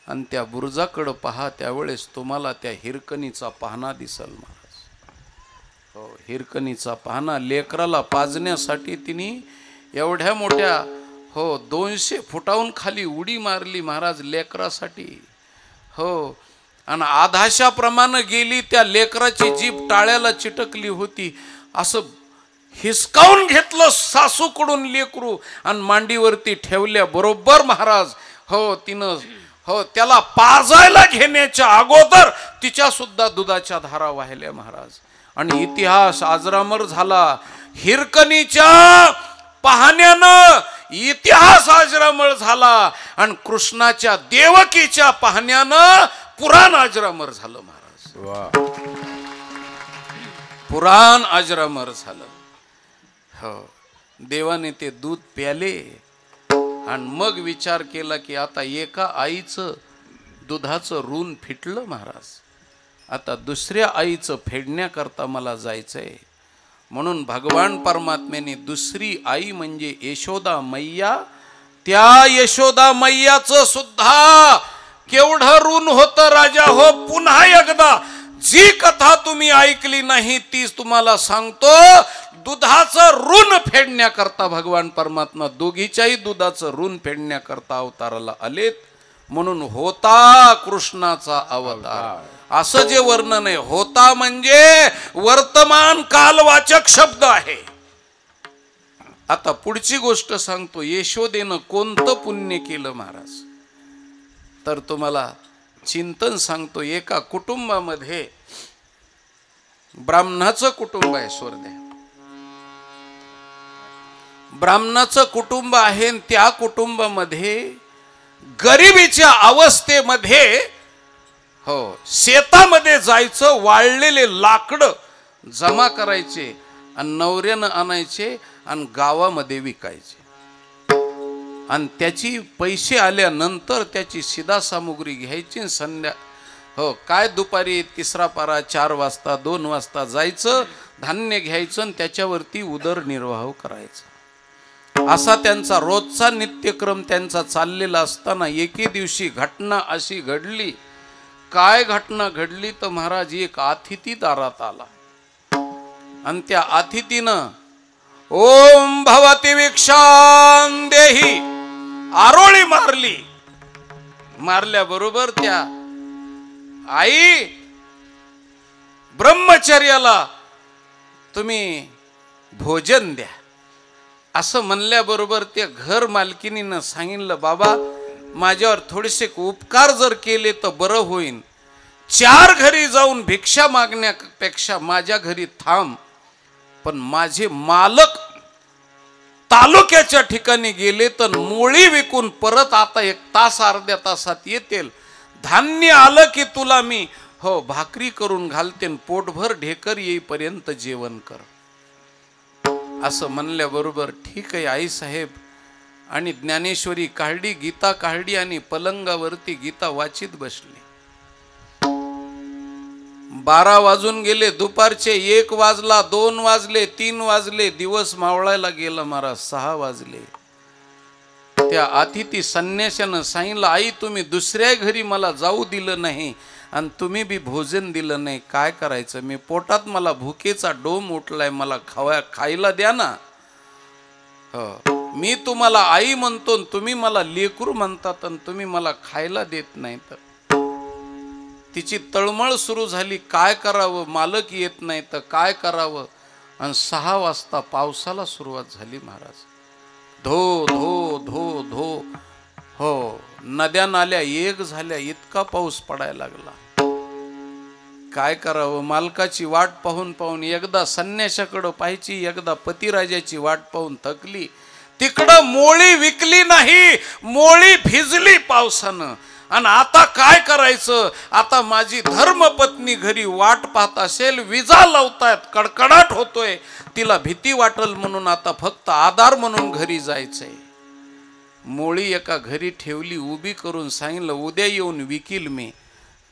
आणि त्या बुरुजाकडं पहा. त्यावेळेस तुम्हाला त्या हिरकणीचा पाहणा दिसल महाराज. हो, हिरकणीचा पाहणा. लेकराला पाजण्यासाठी तिने एवढ्या मोठ्या 200 फुटाहून खाली उडी मारली महाराज लेकरासाठी. हो, आणि आधाशाप्रमाणे गेली. त्या लेकराची जीभ टाळ्याला चिटकली होती. असं हिसकावून घेतलं सासूकडून लेकरू आणि मांडीवरती ठेवल्या बरोबर महाराज. हो, तिनं त्याला पाजायला घेण्याच्या अगोदर तिच्या सुद्धा दुधाच्या धारा वाहिल्या महाराज. आणि इतिहास अजरामर झाला. हिरकणीच्या पाहण्यानं इतिहास अजरामर झाला आणि कृष्णाच्या देवकीच्या पाहण्यानं पुराण अजरामर झालं महाराज. पुराण अजरामर झालं. हो, देवाने ते दूध प्याले आणि मग विचार केला की आता एका आईचं दुधाचं ऋण फिटलं महाराज. आता दुसऱ्या आईचं फेडण्याकरता मला जायचंय. म्हणून भगवान परमात्म्याने दुसरी आई म्हणजे यशोदा मैया. त्या यशोदा मैयाचं सुद्धा केवढं ऋण होतं राजा हो. पुन्हा एकदा जी कथा तुम्ही ऐकली नाही तीच तुम्हाला सांगतो. दुधाचं ऋण फेडण्याकरता भगवान परमात्मा दोघीच्याही दुधाचं ऋण फेडण्याकरता अवताराला आलेत. म्हणून होता कृष्णाचा अवतार असं जे वर्णन आहे. होता म्हणजे वर्तमान कालवाचक शब्द आहे. आता पुढची गोष्ट सांगतो. यशोदेनं कोणतं पुण्य केलं महाराज तर तुम्हाला चिंतन सांगतो. एका कुटुंबामध्ये ब्राह्मणाचं कुटुंब आहे. स्वर्ध्या ब्राह्मणाचं कुटुंब आहे. त्या कुटुंबामध्ये गरिबीच्या अवस्थेमध्ये शेतामध्ये जायचं. वाळलेले लाकडं जमा करायचे आणि नवऱ्यानं आणायचे आणि गावामध्ये विकायचे. आणि त्याची पैसे आल्यानंतर त्याची सिधा सामुग्री घ्यायची. काय दुपारी 3रा पारा 4 वाजता 2 वाजता जायचं, धान्य घ्यायचं आणि त्याच्यावरती उदरनिर्वाह करायचा. असा त्यांचा रोजचा नित्यक्रम त्यांचा चाललेला असताना एके दिवशी घटना अशी घडली. काय घटना घडली तर महाराज एक अतिथी दारात आला आणि त्या अतिथीनं ओम भवती भिक्षां देही आरोळी मारली. मारल्याबरोबर त्या आई ब्रह्मचर्याला तुम्ही भोजन द्या असं म्हणल्याबरोबर त्या घर मालकिनीनं सांगितलं बाबा माझ्यावर थोडेसे उपकार जर केले तर बरं होईल. 4 घरी जाऊन भिक्षा मागण्यापेक्षा माझ्या घरी थांब. पण माझे मालक तालुक्याच्या ठिकाणी गेले तर मोळी विकून परत आता 1 तास अर्ध्या तासात येतील. धान्य आलं की तुला मी भाकरी करून घालते. पोटभर ढेकर येईपर्यंत जेवण कर असं म्हणल्याबरोबर ठीक आहे आई साहेब आणि ज्ञानेश्वरी काढली, गीता काढली आणि पलंगावरती गीता वाचित बसले. 12 वाजून गेले दुपारचे. 1 वाजला, 2 वाजले, 3 वाजले. दिवस मावळायला गेला महाराज. 6 वाजले. त्या अतिथी संन्याशानं सांगितलं, आई तुम्ही दुसऱ्या घरी मला जाऊ दिलं नाही आणि तुम्ही बी भोजन दिलं नाही, काय करायचं? मी पोटात मला भुकेचा डोम उठलाय, मला खायला द्या ना. मी तुम्हाला आई म्हणतो, तुम्ही मला लेकरू म्हणतात आणि तुम्ही मला खायला देत नाही. तर तिची तळमळ सुरू झाली, काय करावं, मालक येत नाही तर काय करावं. आणि 6 वाजता पावसाला सुरुवात झाली महाराज. धो धो धो धो. हो, नद्या नाल्या एक झाल्या, इतका पाऊस पडायला लागला. काय करावं, मालकाची वाट पाहून पाहून एकदा संन्याशाकडं पाहायची, एकदा पतिराजाची वाट पाहून थकली. तिकडं मोळी विकली नाही, मोळी भिजली पावसानं. आणि आता काय करायचं? आता माझी धर्मपत्नी घरी वाट पाहत असेल, विजा लावतायत, कडकडाट होतोय, तिला भीती वाटल म्हणून आता फक्त आधार म्हणून घरी जायचंय. मोळी एका घरी ठेवली, उभी करून सांगितलं, उद्या येऊन विकील मी.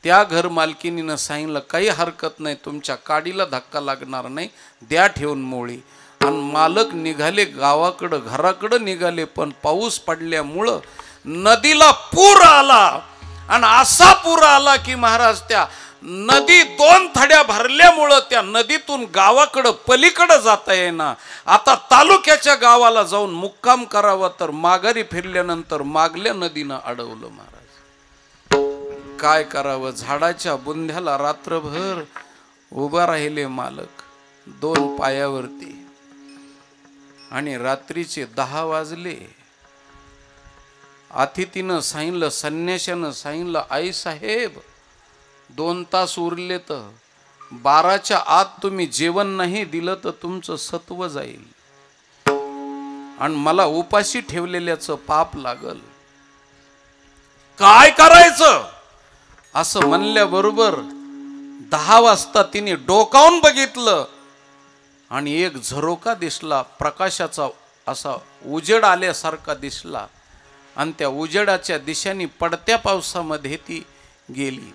त्या घर मालकिनीनं सांगितलं, काही हरकत नाही, तुमच्या काडीला धक्का लागणार नाही, द्या ठेवून मोळी. आणि मालक निघाले गावाकडं, घराकडं निघाले. पण पाऊस पडल्यामुळं नदीला पूर आला. आणि असा पूर आला की महाराज त्या नदी 2 थड्या भरल्यामुळं त्या नदीतून गावाकडं पलीकडं जाता येईना. आता तालुक्याच्या गावाला जाऊन मुक्काम करावा तर माघारी फिरल्यानंतर मागल्या नदीनं अडवलं महाराज. काय करावं? झाडाच्या बुंध्याला रात्रभर उभा राहिले मालक 2 पायावरती. आणि रात्रीचे 10 वाजले. अतिथीनं सांगितलं, संन्याशानं सांगितलं, आई साहेब 2 तास उरले तर 12च्या आत तुम्ही जेवण नाही दिलं तर तुमचं सत्व जाईल आणि मला उपाशी ठेवलेल्याचं पाप लागल. काय करायचं? असं म्हणल्याबरोबर 10 वाजता तिने डोकावून बघितलं आणि एक झरोका दिसला, प्रकाशाचा असा उजेड आल्यासारखा दिसला. आणि त्या उजेडाच्या दिशेने पडत्या पावसामध्ये ती गेली.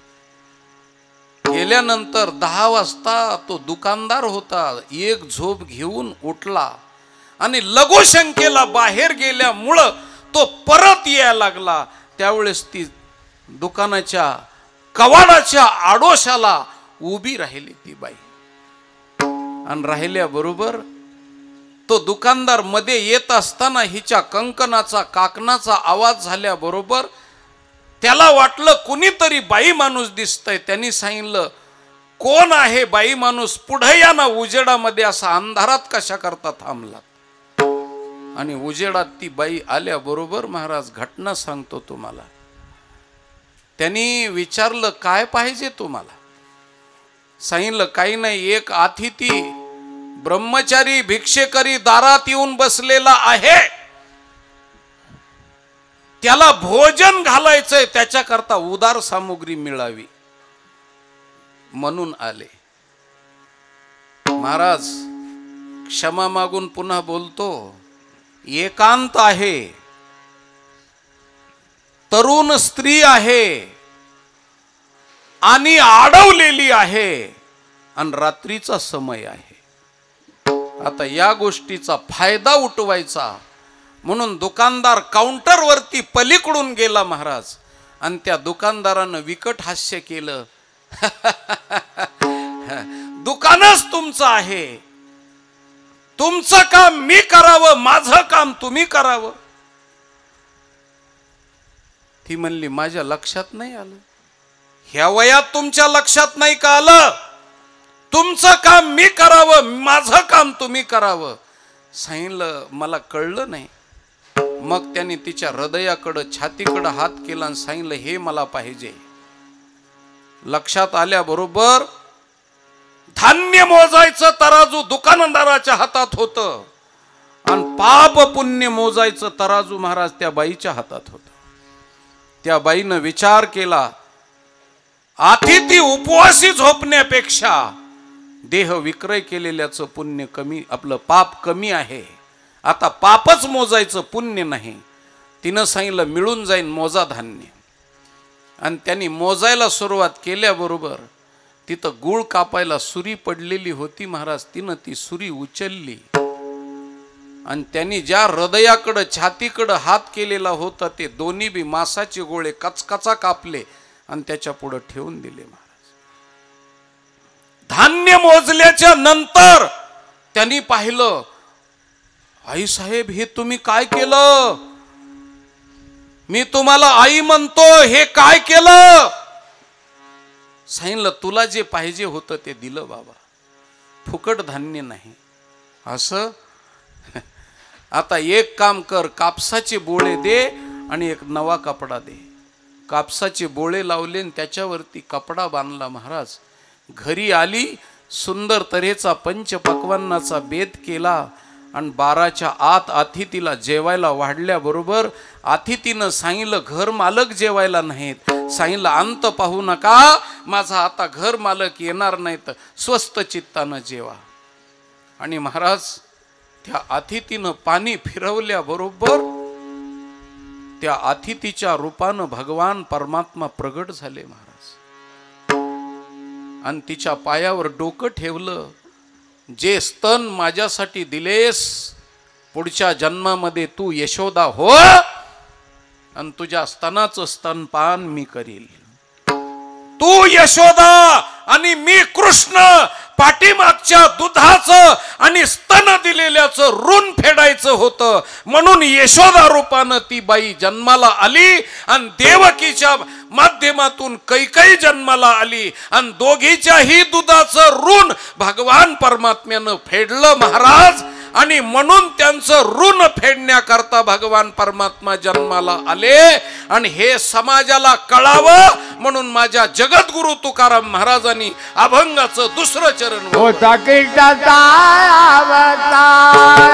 गेल्यानंतर 10 वाजता तो दुकानदार होता, एक झोप घेऊन उठला आणि लघुशंकेला बाहेर गेल्यामुळं तो परत यायला लागला. त्यावेळेस ती दुकानाच्या कवाडाच्या आडोशाला उभी राहिली ती बाई. आणि राहिल्याबरोबर तो दुकानदार मध्ये येत असताना हिच्या कंकणाचा काकणाचा आवाज झाल्याबरोबर त्याला वाटलं कुणीतरी बाई माणूस दिसतंय. त्यांनी सांगितलं, कोण आहे बाई माणूस? पुढे या ना, उजेडामध्ये असा अंधारात कशा करता थांबला? आणि उजेडात ती बाई आल्याबरोबर महाराज घटना सांगतो तुम्हाला. त्यांनी विचारलं, काय पाहिजे तुम्हाला? सांगितलं, काही नाही, एक अतिथी ब्रह्मचारी भिक्षेकरी दारात येऊन बसलेला आहे, त्याला भोजन घालायचंय, त्याच्याकरता उदार सामुग्री मिळावी म्हणून आले. महाराज क्षमा मागून पुन्हा बोलतो, एकांत आहे, तरुण स्त्री आहे आणि आडवलेली आहे आणि रात्रीचा समय आहे. आता या गोष्टीचा फायदा उठवायचा म्हणून दुकानदार काउंटरवरती पलीकडून गेला महाराज. आणि त्या दुकानदारानं विकट हास्य केलं, दुकानच तुमचं आहे, तुमचं काम मी करावं, माझं काम तुम्ही करावं. ती म्हणली, माझ्या लक्षात नाही आलं. ह्या वयात तुमच्या लक्षात नाही का आलं? तुमचं काम मी करावं, माझं काम तुम्ही करावं. सांगितलं, मला कळलं नाही. मग त्यांनी तिच्या हृदयाकडं छातीकडं हात केला आणि सांगितलं, हे मला पाहिजे. लक्षात आल्याबरोबर धान्य मोजायचं तराजू दुकानदाराच्या हातात होतं आणि पाप पुण्य मोजायचं तराजू महाराज त्या बाईच्या हातात होतं. त्या बाईनं विचार केला, अतिथी उपवासी झोपण्यापेक्षा देह विक्रय केलेल्याचं पुण्य कमी, आपलं पाप कमी आहे. आता पापच मोजायचं, पुण्य नाही. तिनं सांगितलं मिळून जाईन मोजा धान्य. आणि त्यांनी मोजायला सुरुवात केल्याबरोबर तिथं गुळ कापायला सुरी पडलेली होती महाराज. तिनं ती सुरी उचलली आणि त्यांनी ज्या हृदयाकडं छातीकडं हात केलेला होता ते दोन्ही बी मासाचे गोळे कचकचा कापले आणि त्याच्या पुढे ठेवून दिले महाराज. धान्य मोजल्याच्या नंतर त्यांनी पाहिलं, आई साहेब हे तुम्ही काय केलं? मी तुम्हाला आई म्हणतो, हे काय केलं? सांगितलं तुला जे पाहिजे होतं ते दिलं बाबा, फुकट धान्य नाही. असं आता एक काम कर, कापसाचे बोळे दे आणि एक नवा कपडा दे. कापसाचे बोळे लावले आणि त्याच्यावरती कपडा बांधला महाराज. घरी आली, सुंदर तऱ्हेचा पंचपक्वान्नाचा बेत केला आणि 12च्या आत अतिथीला जेवायला वाढल्याबरोबर अतिथीनं सांगितलं घर मालक जेवायला नाहीत. सांगितलं अंत पाहू नका, माझा आता घर मालक येणार नाहीत, स्वस्त चित्तानं जेवा. आणि महाराज त्या अतिथीनं पाणी फिरवल्याबरोबर त्या अतिथीच्या रूपानं भगवान परमात्मा प्रगट झाले महाराज. आणि तिच्या पायावर डोकं ठेवलं. जे स्तन माझ्यासाठी दिलेस, पुढच्या जन्मामध्ये तू यशोदा हो आणि तुझ्या स्तनाचं स्तनपान मी करील. तू यशोदा आणि मी कृष्ण, पाठीमागच्या दुधाचं आणि स्तन दिलेल्याचं ऋण फेडायचं होतं. म्हणून यशोदा रूपानं ती बाई जन्माला आली आणि देवकीच्या माध्यमातून कैकई जन्माला आली आणि दोघीच्याही दुधाचं ऋण भगवान परमात्म्यानं फेडलं महाराज. आणि म्हणून त्यांचं ऋण फेडण्याकरता भगवान परमात्मा जन्माला आले. आणि हे समाजाला कळावं म्हणून माझ्या जगद्गुरु तुकाराम महाराजांनी अभंगाचं दुसरं चरण होता कृष्णाचा अवतार,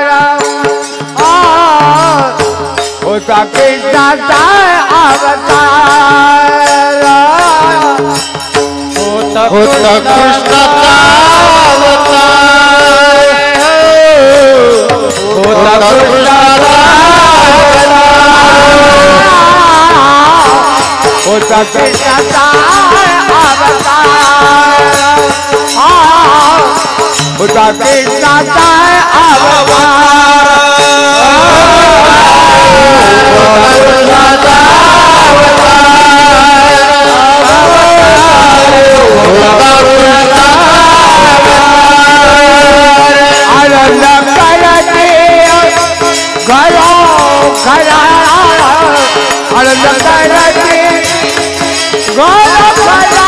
होता कृष्णाचा अवतार, होता कृष्णाचा अवतार, होता कृष्णाचा होता कृष्णाचा अवतार, होता कृष्णाचा अवतार, आनंद करते घरो घरा, आनंद करते घरो घरा,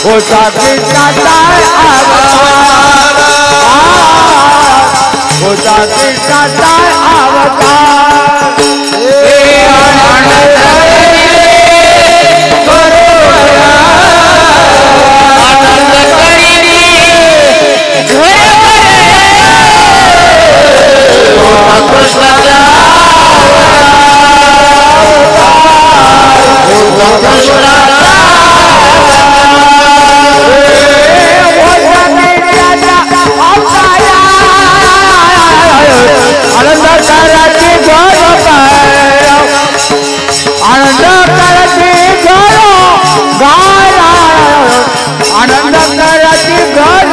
होता कृष्णाचा अवतार, होता कृष्णाचा अवतार. आनंद करती घर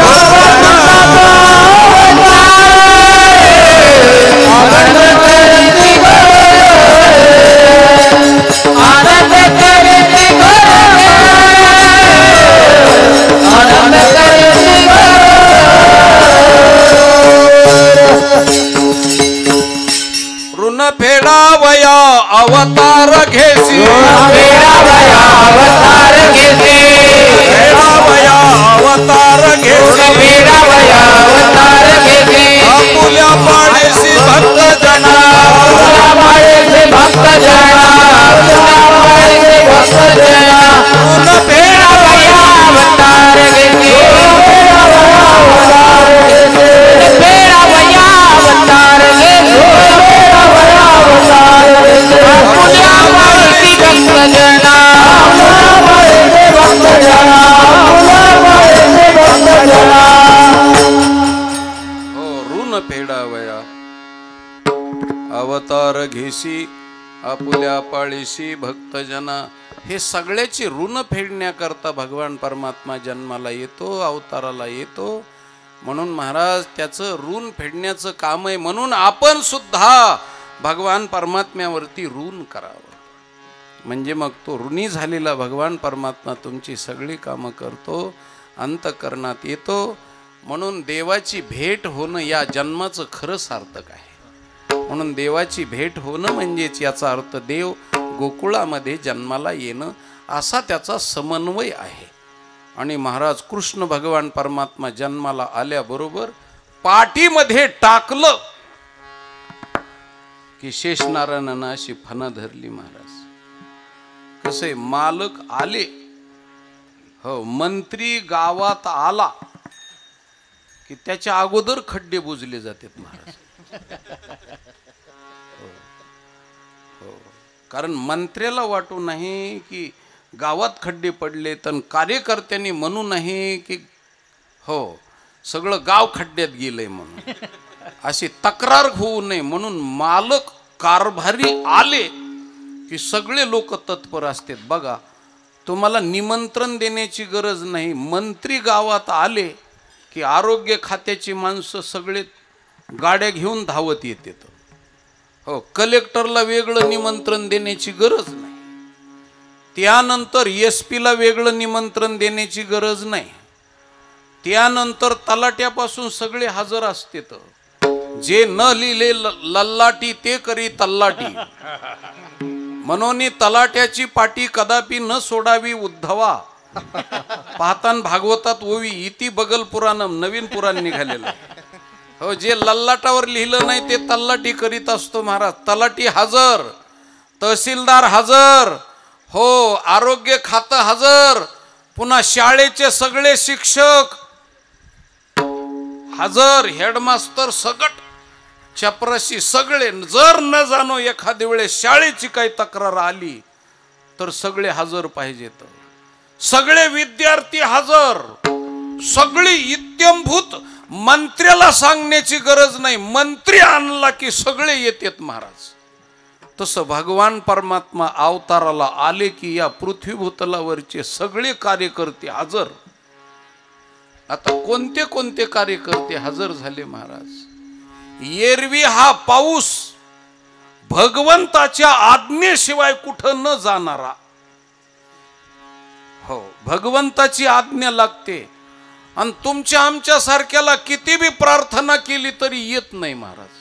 आनंद करती आनंद करती आनंद करती ऋण फेडावया अवतार घेसी, फेडावया अवतार घेसी, फेडावया अवतार घेसी, फेडावया अवतार घेसी, आपुल्या पाडीसी भक्त जना, आपुल्या पाडीसी भक्त जना, आपुल्या पाडीसी भक्त जना, ऋण फेडावया अवतार घेसी, फेडावया अवतार घेसी, आपुल्या पाडीसी भक्त जना, घेशी आपुल्या पाळीशी भक्तजना. हे सगळ्याची ऋण फेडण्याकरता भगवान परमात्मा जन्माला येतो, अवताराला येतो. म्हणून महाराज त्याचं ऋण फेडण्याचं काम आहे. म्हणून आपण सुद्धा भगवान परमात्म्यावरती ऋण करावं. म्हणजे मग तो ऋणी झालेला भगवान परमात्मा तुमची सगळी कामं करतो, अंतःकरणात येतो. म्हणून देवाची भेट होणं या जन्माचं खरं सार्थक आहे. म्हणून देवाची भेट होणं म्हणजेच याचा अर्थ देव गोकुळामध्ये जन्माला येणं असा त्याचा समन्वय आहे. आणि महाराज कृष्ण भगवान परमात्मा जन्माला आल्याबरोबर पाठीमध्ये टाकलं की शेषनारायणानं अशी फणा धरली. महाराज कसे मालक आले, हो, मंत्री गावात आला की त्याच्या अगोदर खड्डे बुजले जातात महाराज. हो, कारण मंत्र्याला वाटू नाही की गावात खड्डे पडले, तर कार्यकर्त्यांनी म्हणू नाही की हो सगळं गाव खड्ड्यात गेलंय म्हणून. अशी तक्रार होऊ नये म्हणून मालक कारभारी आले की सगळे लोक तत्पर असतात. बघा, तुम्हाला निमंत्रण देण्याची गरज नाही. मंत्री गावात आले की आरोग्य खात्याची माणसं सगळे गाड्या घेऊन धावत येतात. हो, कलेक्टरला वेगळं निमंत्रण देण्याची गरज नाही. त्यानंतर SP ला वेगळं निमंत्रण देण्याची गरज नाही. त्यानंतर तलाट्यापासून सगळे हजर असतात. जे न लिहिले लल्लाटी ते करी तल्लाटी. म्हणून तलाट्याची पाटी कदापि न सोडावी उद्धवा. पाहतान भागवतात ओवी इति बगल पुराणम, नवीन पुराण निघालेलं. हो, जे लल्लाटावर लिहिलं नाही ते तल्लाटी करीत असतो महाराज. तलाटी हजर, तहसीलदार हजर, हो, आरोग्य खातं हजर, पुन्हा शाळेचे सगळे शिक्षक हजर, हेडमास्तर सगट, चपराशी सगळे. जर न जाणो एखाद्या वेळेस शाळेची काही तक्रार आली तर सगळे हजर पाहिजेत. सगळे विद्यार्थी हजर, सगळी इत्यंभूत. मंत्र्याला सांगण्याची गरज नाही, मंत्री आणला की सगळे येतात महाराज. तसं भगवान परमात्मा अवताराला आले की या पृथ्वीभूतलावरचे सगळे कार्यकर्ते हजर. आता कोणते कोणते कार्यकर्ते हजर झाले महाराज? एरवी हा पाऊस भगवंताच्या आज्ञेशिवाय कुठं न जाणारा. हो, भगवंताची आज्ञा लागते. आणि तुमच्या आमच्या सारख्याला किती बी प्रार्थना केली तरी येत नाही महाराज.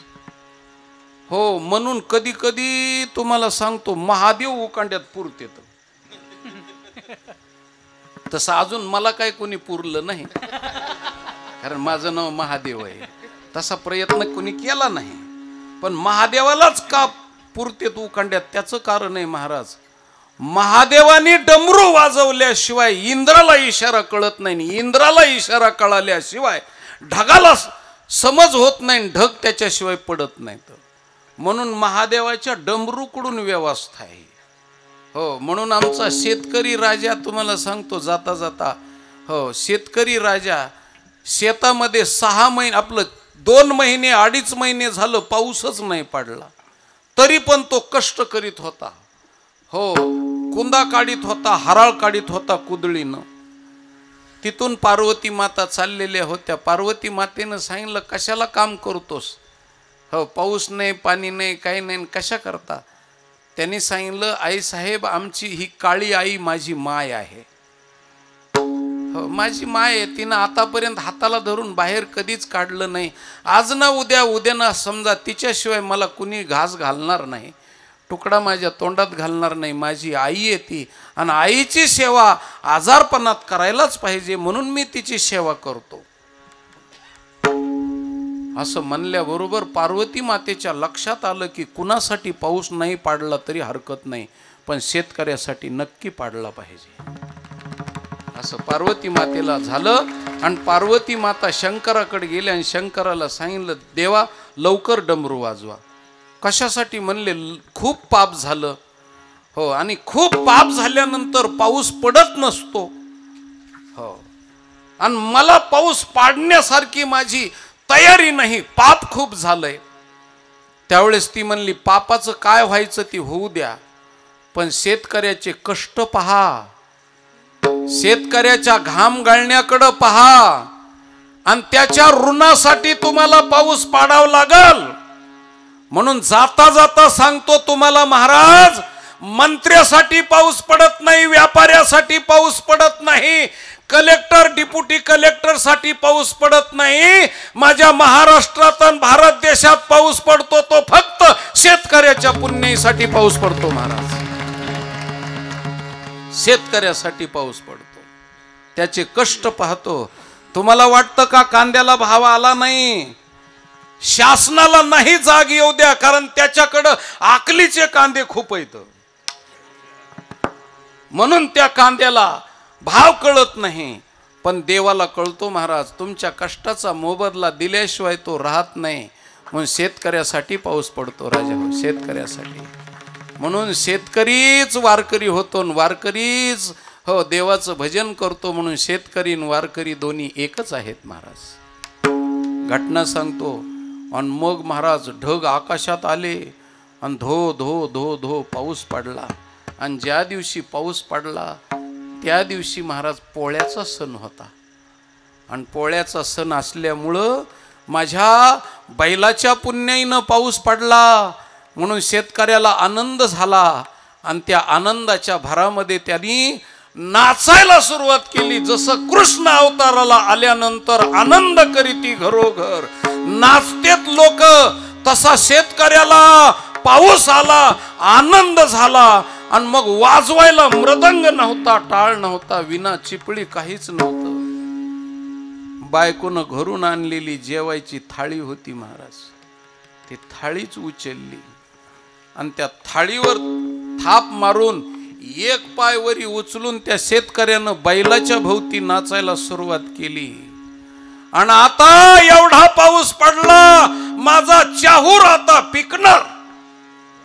हो, म्हणून कधी कधी तुम्हाला सांगतो महादेव उकांड्यात पुरते. तसं अजून मला काय कोणी पुरलं नाही, कारण माझं नाव महादेव आहे. तसा प्रयत्न कोणी केला नाही. पण महादेवालाच का पुरते उकांड्यात त्याचं कारण आहे महाराज. महादेवाने डमरू वाजवल्याशिवाय इंद्राला इशारा कळत नाही. इंद्राला इशारा कळाल्याशिवाय ढगाला समज होत नाही. ढग त्याच्याशिवाय पडत नाहीत. म्हणून महादेवाच्या डमरूकडून व्यवस्था आहे. हो, म्हणून आमचा शेतकरी राजा तुम्हाला सांगतो जाता जाता, हो, शेतकरी राजा शेतामध्ये 6 महिने, आपलं 2 महिने 2.5 महिने झालं पाऊसच नाही पडला, तरी पण तो कष्ट करीत होता. हो, कुंदा काढीत होता, हराळ काढीत होता कुदळीनं. तिथून पार्वती माता चाललेल्या होत्या. पार्वती मातेनं सांगितलं कशाला काम करतोस? हो, पाऊस नाही, पाणी नाही, काही नाही, कशा करता? त्यांनी सांगितलं आई साहेब आमची ही काळी आई माझी माय आहे. हो, माझी माय आहे. तिनं आतापर्यंत हाताला धरून बाहेर कधीच काढलं नाही. आज ना उद्या, उद्या ना समजा तिच्याशिवाय मला कुणी घास घालणार नाही, तुकडा माझ्या तोंडात घालणार नाही. माझी आई आहे ती, आणि आईची सेवा आजारपणात करायलाच पाहिजे, म्हणून मी तिची सेवा करतो. असं म्हणल्याबरोबर पार्वती मातेच्या लक्षात आलं की कुणासाठी पाऊस नाही पाडला तरी हरकत नाही, पण शेतकऱ्यासाठी नक्की पाडला पाहिजे. असं पार्वती मातेला झालं. आणि पार्वती माता शंकराकडे गेल्या आणि शंकराला सांगितलं देवा लवकर डमरू वाजवा. कशासाठी? म्हणले खूप पाप झालं. हो, आणि खूप पाप झाल्यानंतर पाऊस पडत नसतो. हो, आणि मला पाऊस पाडण्यासारखी माझी तयारी नाही, पाप खूप झालंय. त्यावेळेस ती म्हणली पापाचं काय व्हायचं ती होऊ द्या, पण शेतकऱ्याचे कष्ट पहा, शेतकऱ्याच्या घाम गाळण्याकडे पहा, आणि त्याच्या ऋणासाठी तुम्हाला पाऊस पाडावा लागल. म्हणून जाता जाता सांगतो तुम्हाला महाराज, मंत्र्यासाठी पाऊस पडत नाही, व्यापाऱ्यासाठी पाऊस पडत नाही, कलेक्टर डिप्युटी कलेक्टर साठी पाऊस पडत नाही. माझ्या महाराष्ट्रात आणि भारत देशात पाऊस पडतो तो फक्त शेतकऱ्याच्या पुण्याईसाठी पाऊस पडतो महाराज. शेतकऱ्यासाठी पाऊस पडतो, त्याचे कष्ट पाहतो. तुम्हाला वाटतं का कांद्याला भाव आला नाही? शासनाला नाही जाग येऊ द्या, कारण त्याच्याकडं आकलीचे कांदे खूप आहेत, म्हणून त्या कांद्याला भाव कळत नाही. पण देवाला कळतो महाराज, तुमच्या कष्टाचा मोबदला दिल्याशिवाय तो राहत नाही. म्हणून शेतकऱ्यासाठी पाऊस पडतो राजा हो, शेतकऱ्यासाठी. म्हणून शेतकरीच वारकरी होतो, वारकरीच हो देवाचं भजन करतो. म्हणून शेतकरी आणि वारकरी दोन्ही एकच आहेत महाराज. घटना सांगतो. आणि मग महाराज ढग आकाशात आले आणि धो धो धो धो पाऊस पडला. आणि ज्या दिवशी पाऊस पडला त्या दिवशी महाराज पोळ्याचा सण होता. आणि पोळ्याचा सण असल्यामुळं माझ्या बैलाच्या पुण्याईनं पाऊस पडला, म्हणून शेतकऱ्याला आनंद झाला. आणि त्या आनंदाच्या भरामध्ये त्यांनी नाचायला सुरुवात केली. जसं कृष्ण अवताराला आल्यानंतर आनंद करीती घरोघर नाचतेत लोक, तसा शेतकऱ्याला पाऊस आला, आनंद झाला. आणि मग वाजवायला मृदंग नव्हता, टाळ नव्हता, विना चिपळी काहीच नव्हतं. बायकोनं घरून आणलेली जेवायची थाळी होती महाराज, ती थाळीच उचलली आणि त्या थाळीवर थाप मारून एक पाय वरी उचलून त्या शेतकऱ्यानं बैलाच्या भोवती नाचायला सुरुवात केली. आणि आता एवढा पाऊस पडला, माझा चाहूर आता पिकणार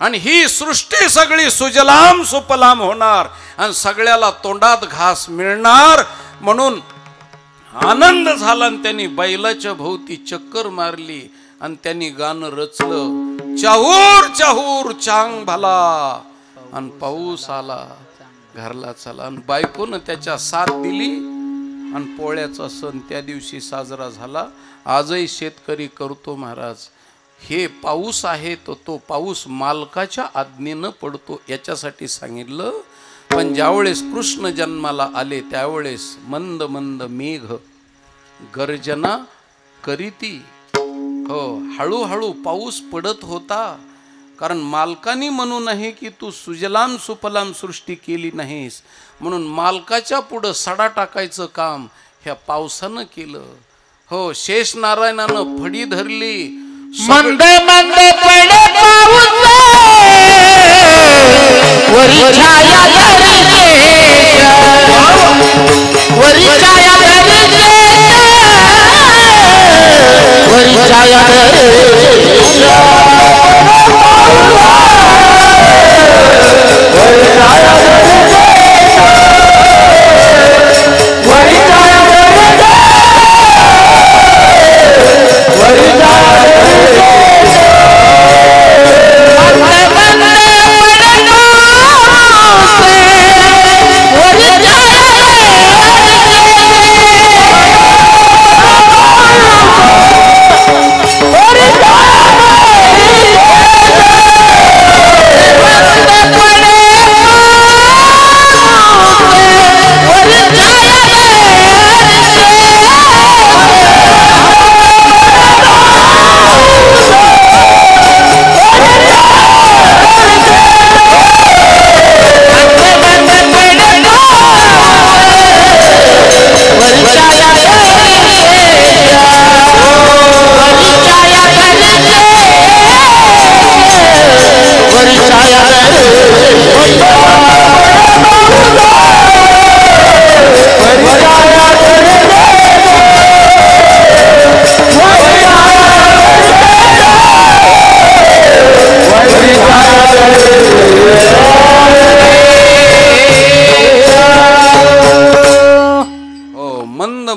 आणि ही सृष्टी सगळी सुजलाम सुपलाम होणार आणि सगळ्याला तोंडात घास मिळणार. म्हणून आनंद झाला आणि त्यांनी बैलाच्या भोवती चक्कर मारली आणि त्यांनी गाणं रचलं, चाहूर चाहूर चांग भला आणि पाऊस आला घरला चला. आणि बायकोनं त्याच्या साथ दिली आणि पोळ्याचा सण त्या दिवशी साजरा झाला. आजही शेतकरी करतो महाराज. हे पाऊस आहे तो पाऊस मालकाच्या आज्ञेनं पडतो याच्यासाठी सांगितलं. पण ज्यावेळेस कृष्ण जन्माला आले त्यावेळेस मंद मंद मेघ गर्जना करीती, हो हळूहळू पाऊस पडत होता. कारण मालकानी म्हणू नये की तू सुजलाम सुफलाम सृष्टी केली नाहीस, म्हणून मालकाच्या पुढं सडा टाकायचं काम ह्या पावसानं केलं. हो शेष नारायणानं फडी धरली. मंद मंद पडे पाऊस वरी छाया धरते, वरी छाया धरते, वरी छाया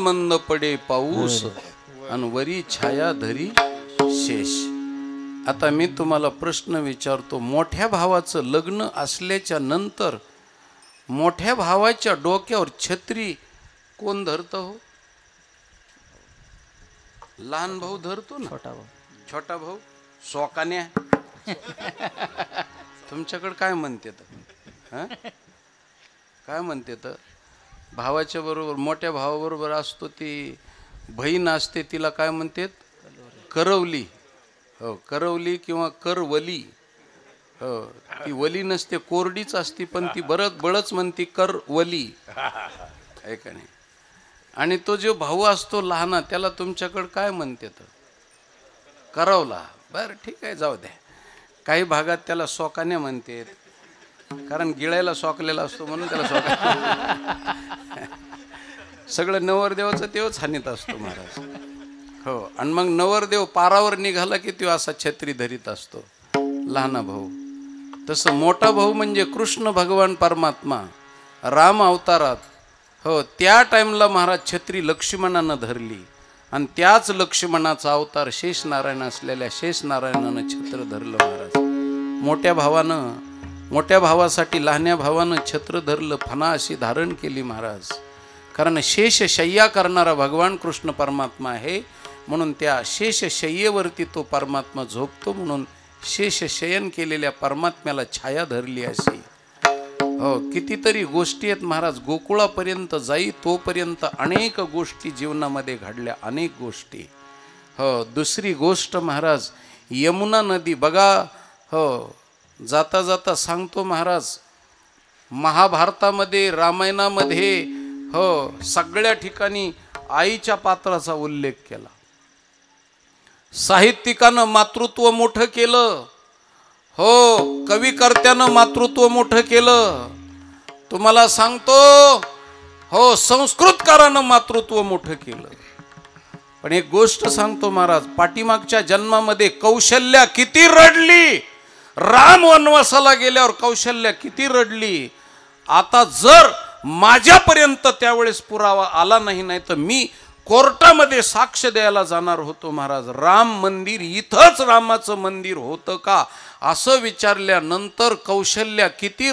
मंद पडे पाऊस आणि वरी छाया धरी शेष. आता मी तुम्हाला प्रश्न विचारतो, मोठ्या भावाचं लग्न असल्याच्या नंतर मोठ्या भावाच्या डोक्यावर छत्री कोण धरतं हो? लहान भाऊ धरतो ना, छोटा भाऊ सोकान्या. तुमच्याकडे काय म्हणते तर काय म्हणते तर भावाच्या बरोबर मोठ्या भावाबरोबर असतो ती बहीण असते, तिला काय म्हणते? करवली. हो, करवली किंवा करवली. हो, ती वली नसते, कोरडीच असती, पण ती बळच म्हणती करवली, आहे का नाही? आणि तो जो भाऊ असतो लहाना, त्याला तुमच्याकडे काय म्हणते तर? करवला. बरं ठीक आहे, जाऊ द्या. काही भागात त्याला सोकाने म्हणते, कारण गिळायला सोकलेला असतो म्हणून त्याला सोका. सगळं नवरदेवाचं तेव्हाच हानीत असतो महाराज. हो, आणि मग नवरदेव पारावर निघाला की तो असा छत्री धरीत असतो लहाना भाऊ. तसं मोठा भाऊ म्हणजे कृष्ण भगवान परमात्मा राम अवतारात. हो, त्या टाइमला महाराज छत्री लक्ष्मणानं धरली, आणि त्याच लक्ष्मणाचा अवतार शेषनारायण असलेल्या शेषनारायणानं छत्र धरलं महाराज. मोठ्या भावासाठी लहान्या भावानं छत्र धरलं, फणा अशी धारण केली महाराज. कारण शेषशय्या करणारा भगवान कृष्ण परमात्मा आहे, म्हणून त्या शेषशय्येवरती तो परमात्मा झोपतो, म्हणून शेषशयन केलेल्या परमात्म्याला छाया धरली अशी. हो, कितीतरी गोष्टी आहेत महाराज. गोकुळापर्यंत जाई तोपर्यंत अनेक गोष्टी जीवनामध्ये घडल्या, अनेक गोष्टी. हो, दुसरी गोष्ट महाराज, यमुना नदी बघा. हो, जाता जाता सांगतो महाराज, महाभारतामध्ये रामायणामध्ये हो सगळ्या ठिकाणी आईच्या पात्राचा उल्लेख केला. साहित्यिकानं मातृत्व मोठं केलं. हो, कविकर्त्यानं मातृत्व मोठं केलं. तुम्हाला सांगतो, हो, संस्कृतकारानं मातृत्व मोठं केलं. पण एक गोष्ट सांगतो महाराज, पाठीमागच्या जन्मामध्ये कौशल्या किती रडली. राम वनवासाला गेल्यावर कौशल्या किती रडली. आता जर माझ्यापर्यंत त्यावेळेस पुरावा आला नाही तर मी कोर्टामध्ये साक्ष द्यायला जाणार होतो महाराज. राम मंदिर इथंच रामाचं मंदिर होतं का असं विचारल्यानंतर कौशल्या किती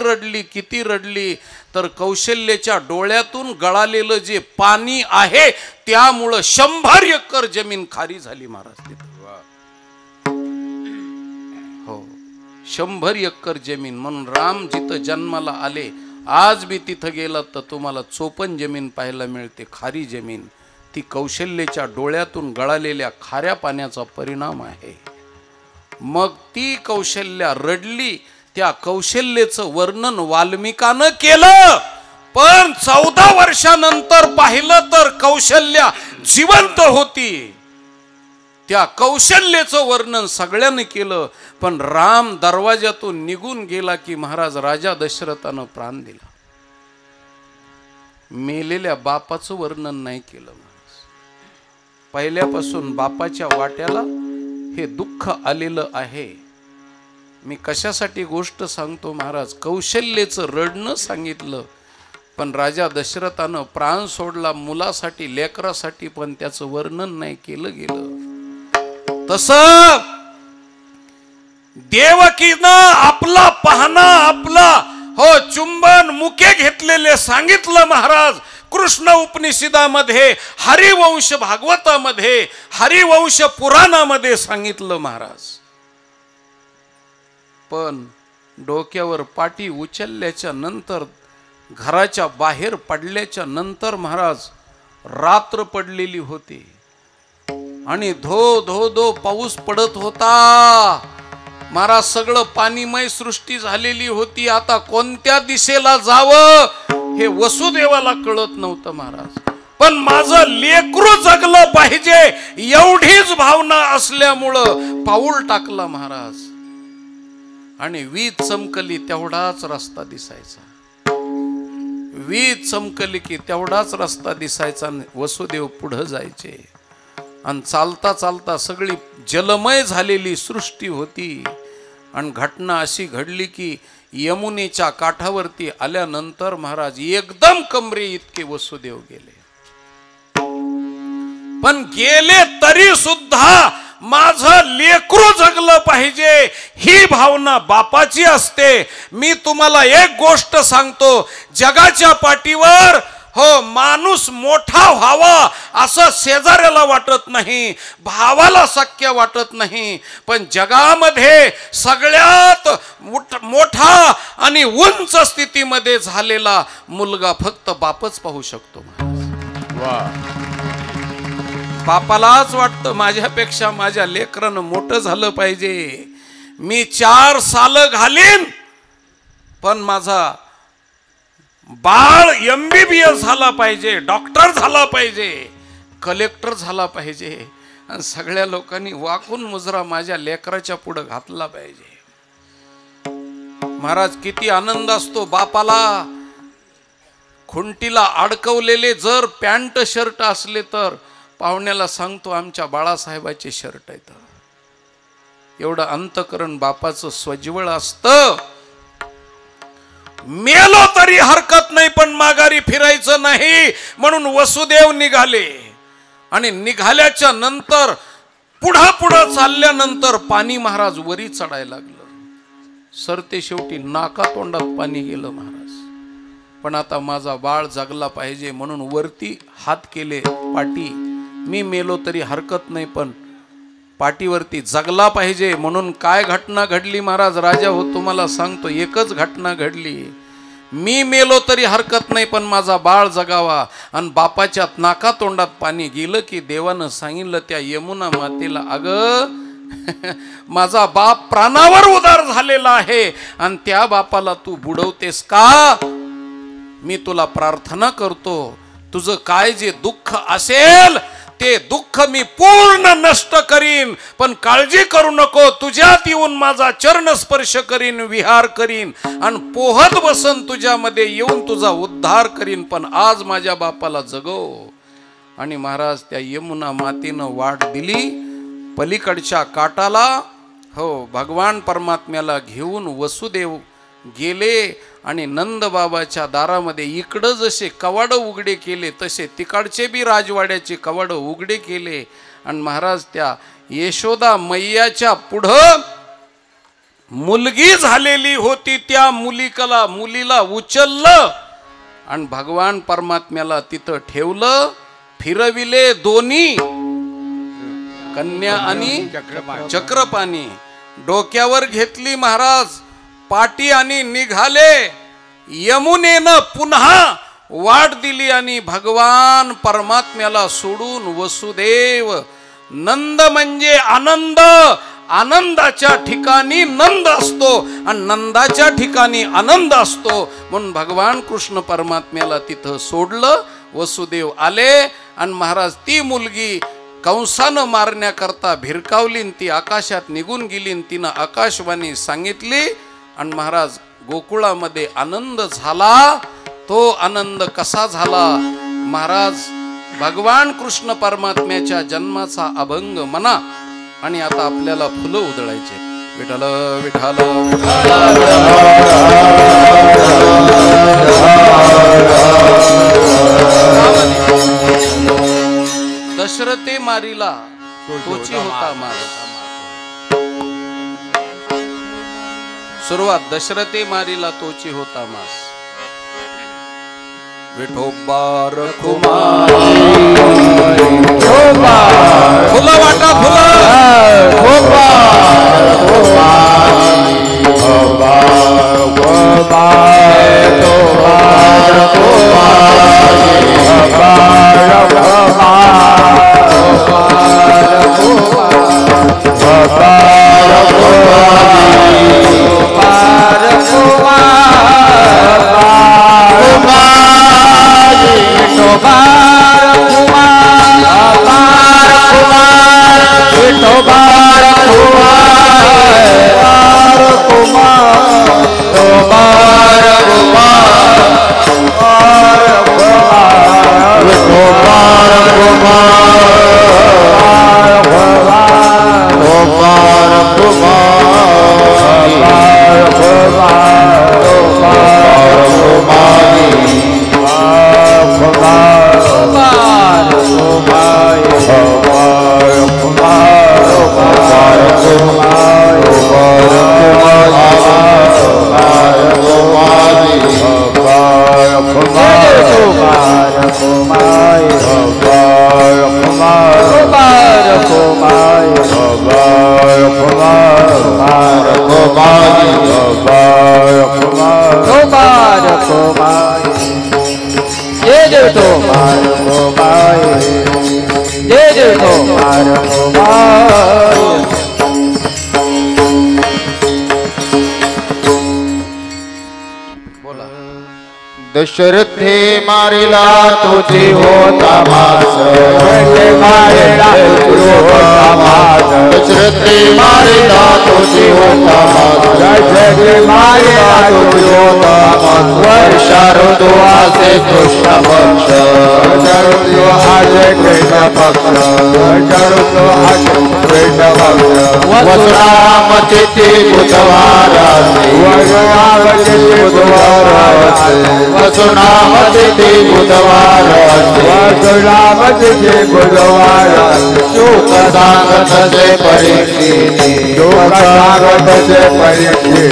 रडली तर कौशल्याच्या डोळ्यातून गळालेलं जे पाणी आहे त्यामुळं 100 एकर जमीन खारी झाली महाराज तिथं. हो, 100 एकर जमीन. म्हणून राम जिथं जन्माला आले, आज बी तिथं गेलात तर तुम्हाला चोपन जमीन पाहायला मिळते, खारी जमीन. ती कौशल्याच्या डोळ्यातून गळालेल्या खाऱ्या पाण्याचा परिणाम आहे. मग ती कौशल्या रडली. त्या कौशल्याचं वर्णन वाल्मिकानं केलं, पण 14 वर्षानंतर पाहिलं तर कौशल्या जिवंत होती. त्या कौशल्याचं वर्णन सगळ्यांनी केलं, पण राम दरवाजातून निघून गेला की महाराज राजा दशरथानं प्राण दिला. मेलेल्या बापाचं वर्णन नाही केलं महाराज. पहिल्यापासून बापाच्या वाट्याला हे दुःख आलेलं आहे. मी कशासाठी गोष्ट सांगतो महाराज, कौशल्याचं रडणं सांगितलं, पण राजा दशरथानं प्राण सोडला मुलासाठी, लेकरासाठी, पण त्याचं वर्णन नाही केलं गेलं. तसं देवकीनं आपला पाहणा, आपला हो चुंबन मुके घेतलेले सांगितलं महाराज. कृष्ण उपनिषदामध्ये, हरिवंश भागवतामध्ये, हरिवंश पुराणामध्ये सांगितलं महाराज. पण डोक्यावर पाटी उचलल्याच्या नंतर, घराच्या बाहेर पडल्याच्या नंतर महाराज रात्र पडलेली होती आणि धो धो धो पाऊस पडत होता महाराज. सगळं पाणीमय सृष्टी झालेली होती. आता कोणत्या दिशेला जावं हे वसुदेवाला कळत नव्हतं महाराज. पण माझं लेकरू जगलं पाहिजे एवढीच भावना असल्यामुळं पाऊल टाकला महाराज. आणि वीज चमकली तेवढाच रस्ता दिसायचा. वीज चमकली की तेवढाच रस्ता दिसायचा. वसुदेव पुढे जायचे आणि चालता चालता सगळी जलमय झालेली सृष्टी होती. आणि घटना अशी घडली की यमुनेच्या काठावरती आल्यानंतर महाराज एकदम कमरे इतके वसुदेव गेले. पण गेले तरी सुद्धा माझं लेकरू जगलं पाहिजे ही भावना बापाची असते. मी तुम्हाला एक गोष्ट सांगतो, जगाच्या पाठीवर हो माणूस मोठा व्हावा असं शेजाऱ्याला वाटत नाही, भावाला शक्य वाटत नाही, पण जगामध्ये सगळ्यात मोठा आणि उंच स्थितीमध्ये झालेला मुलगा फक्त बापच पाहू शकतो. बापालाच वाटतं माझ्यापेक्षा माझ्या लेकरानं मोठं झालं पाहिजे, मी 4 साल घालीन पण माझा बाळ MBBS झाला पाहिजे, डॉक्टर झाला पाहिजे, कलेक्टर झाला पाहिजे, आणि सगळ्या लोकांनी वाकून मुजरा माझ्या लेकराच्या पुढे घातला पाहिजे. महाराज किती आनंद असतो बापाला. खुंटीला अडकवलेले जर पॅन्ट शर्ट असले तर पाहुण्याला सांगतो आमच्या बाळासाहेबाचे शर्ट आहेत. एवढं अंतकरण बापाचं स्वज्वळ असतं. मेलो तरी हरकत नाही पण माघारी फिरायचं नाही म्हणून वसुदेव निघाले. आणि निघाल्याच्या नंतर पुढं चालल्यानंतर पाणी महाराज वरी चढायला लागलं. सरते शेवटी नाका तोंडात पाणी गेलं महाराज. पण आता माझा बाळ जगला पाहिजे म्हणून वरती हात केले पाठी. मी मेलो तरी हरकत नाही पण पाठीवरती जगला पाहिजे म्हणून काय घटना घडली महाराज. राजा हो तुम्हाला सांगतो, एकच घटना घडली. मी मेलो तरी हरकत नाही पण माझा बाळ जगावा. आणि बापाच्या नाका तोंडात पाणी गेलं की देवानं सांगितलं त्या यमुना मातेला, अगं माझा बाप प्राणावर उदार झालेला आहे आणि त्या बापाला तू बुडवतेस का. मी तुला प्रार्थना करतो, तुझं काय जे दुःख असेल ते दुःख मी पूर्ण नष्ट करीन, पण काळजी करू नको, तुझ्यात येऊन माझा चरण स्पर्श करीन, विहार करीन आणि पोहत बसन तुझ्यामध्ये येऊन तुझा उद्धार करीन, पण आज माझ्या बापाला जगव. आणि महाराज त्या यमुना मातेनं वाट दिली पलीकडच्या काठाला. हो भगवान परमात्म्याला घेऊन वसुदेव गेले आणि नंद बाबाच्या दारामध्ये इकडं जसे कवाड उघडे केले तसे तिकडचे बी राजवाड्याचे कवाड उघडे केले. आणि महाराज त्या यशोदा मैयाच्या पुढं मुलगी झालेली होती त्या मुलीला उचललं आणि भगवान परमात्म्याला तिथं ठेवलं. फिरविले दोन्ही कन्या आणि चक्रपाणी. डोक्यावर घेतली महाराज पाटी आणि निघाले. यमुनेनं पुन्हा वाट दिली आणि भगवान परमात्म्याला सोडून वसुदेव. नंद म्हणजे आनंद, आनंदाच्या ठिकाणी नंद असतो आणि नंदाच्या ठिकाणी आनंद असतो म्हणून भगवान कृष्ण परमात्म्याला तिथं सोडलं. वसुदेव आले आणि महाराज ती मुलगी कंसानं मारण्याकरता भिरकावली, ती आकाशात निघून गेली. तिनं आकाशवाणी सांगितली आणि महाराज गोकुळामध्ये आनंद झाला. तो आनंद कसा झाला महाराज. भगवान कृष्ण परमात्म्याच्या जन्माचा अभंग म्हणा. आणि आता आपल्याला फुलं उधळायचे. विठ्ठल विठ्ठल दशरथे मारिला तोची होता मास. सुरुवात दशरथे मारिला तोची होता मास. विठोबा रखुमाई फुलं वाटा दशरथे मारिला तुझी होता मास मारिला तुझी होता मास दशरथे मारिला तुझी होता मास दशरथे मारिला तुझी होता मास वर्षा ऋतू आसे कृष्ण पक्ष ऋतू आसे कृष्ण पक्ष ऋतू आसे कृष्ण पक्ष वसुनाम तिथी बुधवारासी वसुनाम तिथी बुधवारासी वसुनाम तिथी बुधवारासी वसुनाम तिथी बुधवारासी शोक सांगत से परीक्षिती शोक सांगत से परीक्षिती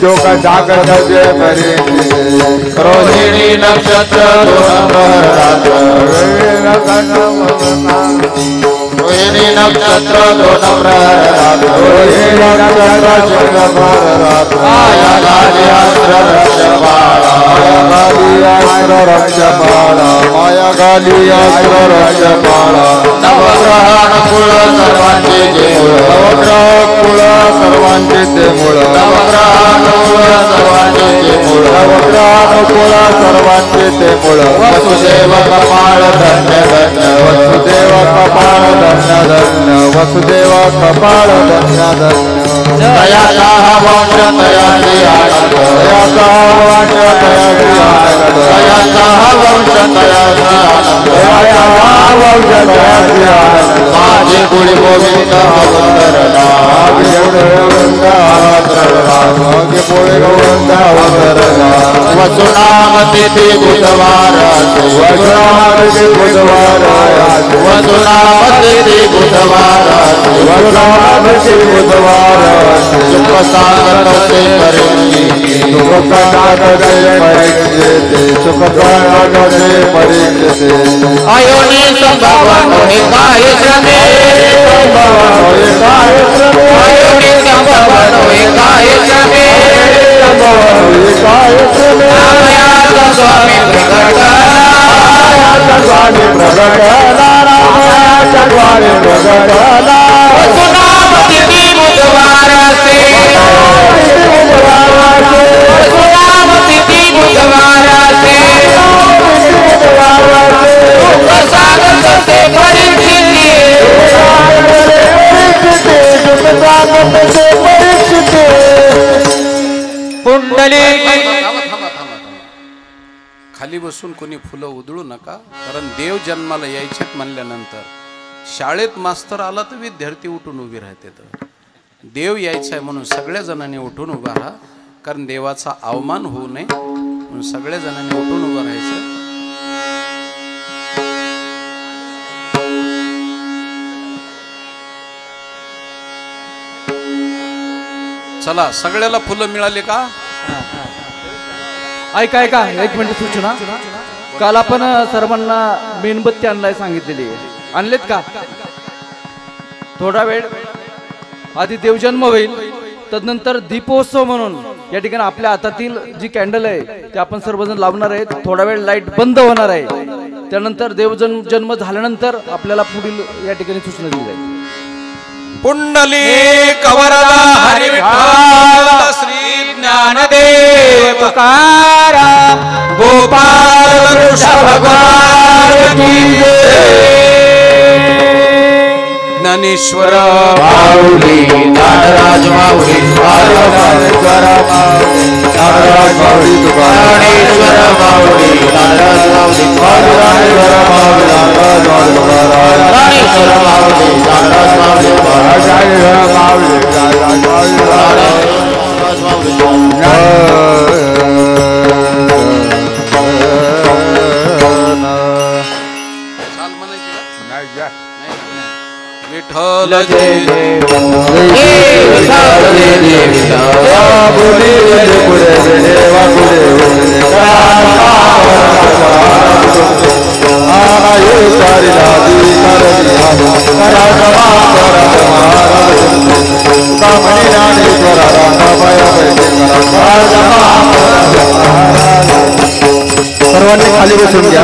शोक सांगत से परीक्षिती रोहिणी नक्षत्र रात्र रोहिणी नक्षत्र आया गाली अस्त्र रक्षबाळा माया गाली अस्त्र रक्षबाळा नवग्रहण कुळ सर्वांचे जे मूळ नवग्रह कुळ सर्वांचे ते मूळ नवग्रहण कुळ सर्वांचे जे मूळ नवग्रह कुळ सर्वांचे ते मूळ वसुदेव कपाळ धन्य धन्य वसुदेव कपाळ धन्य धन्य वसुदेव कपाळ धन्य धन्य तयाचा हा वंश तयाची आनंद तयाचा वंश तयाची आनंद तयाचा हा वंश तयाची आनंद तयाचा वंश तयाची आनंद माझे गुढी गोविंद अवतरणा वसुनाम तिथी बुधवार वसुनाम तिथी बुधवार शुक्ल सांगत से अयोनी संभवन काय श्रमे अयोनी संभवन काय श्रमे स्वामी वसुनाम तिथी बुधवार से वसुनाम तिथी बुधवार से सागत से पुंडली खाली बसून कोणी फुलं उधळू नका, कारण देव जन्माला यायचेत म्हणल्यानंतर शाळेत मास्तर आला तर विद्यार्थी उठून उभे राहते. तर देव यायचा आहे म्हणून सगळ्या जणांनी उठून उभा राहा, कारण देवाचा अवमान होऊ नये म्हणून सगळ्या जणांनी उठून उभं राहायचं. चला, सगळ्याला फुलं मिळाली का? ऐका ऐका, एक मिनिट सूचना. काल आपण सर्वांना मेणबत्ती आणलाय सांगितलेली आहे, आणलेत का? थोडा वेळ आधी देवजन्म होईल, तदनंतर दीपोत्सव म्हणून या ठिकाणी आपल्या हातातील जी कॅन्डल आहे ते आपण सर्वजण लावणार आहेत. थोडा वेळ लाईट बंद होणार आहे, त्यानंतर देवजन्म झाल्यानंतर आपल्याला पुढील या ठिकाणी सूचना दिली जाईल. पुंडलिक वरदा हरी विठ्ठल श्री ज्ञानदेव तुकाराम गोपाल कृष्ण भगवान की जय. ज्ञानेश्वर माऊली नाराज माऊली ज्ञानेश्वर माऊली नाराज माऊली ज्ञानेश्वर माऊली नाराज माऊली ज्ञानेश्वर माऊली नाराज माऊली ज्ञानेश्वर माऊली नाराज माऊली ज्ञानेश्वर माऊली नाराज माऊली चाल म्हणायची का? विठ्ठल जय सर्वांनी खाली बसून घ्या.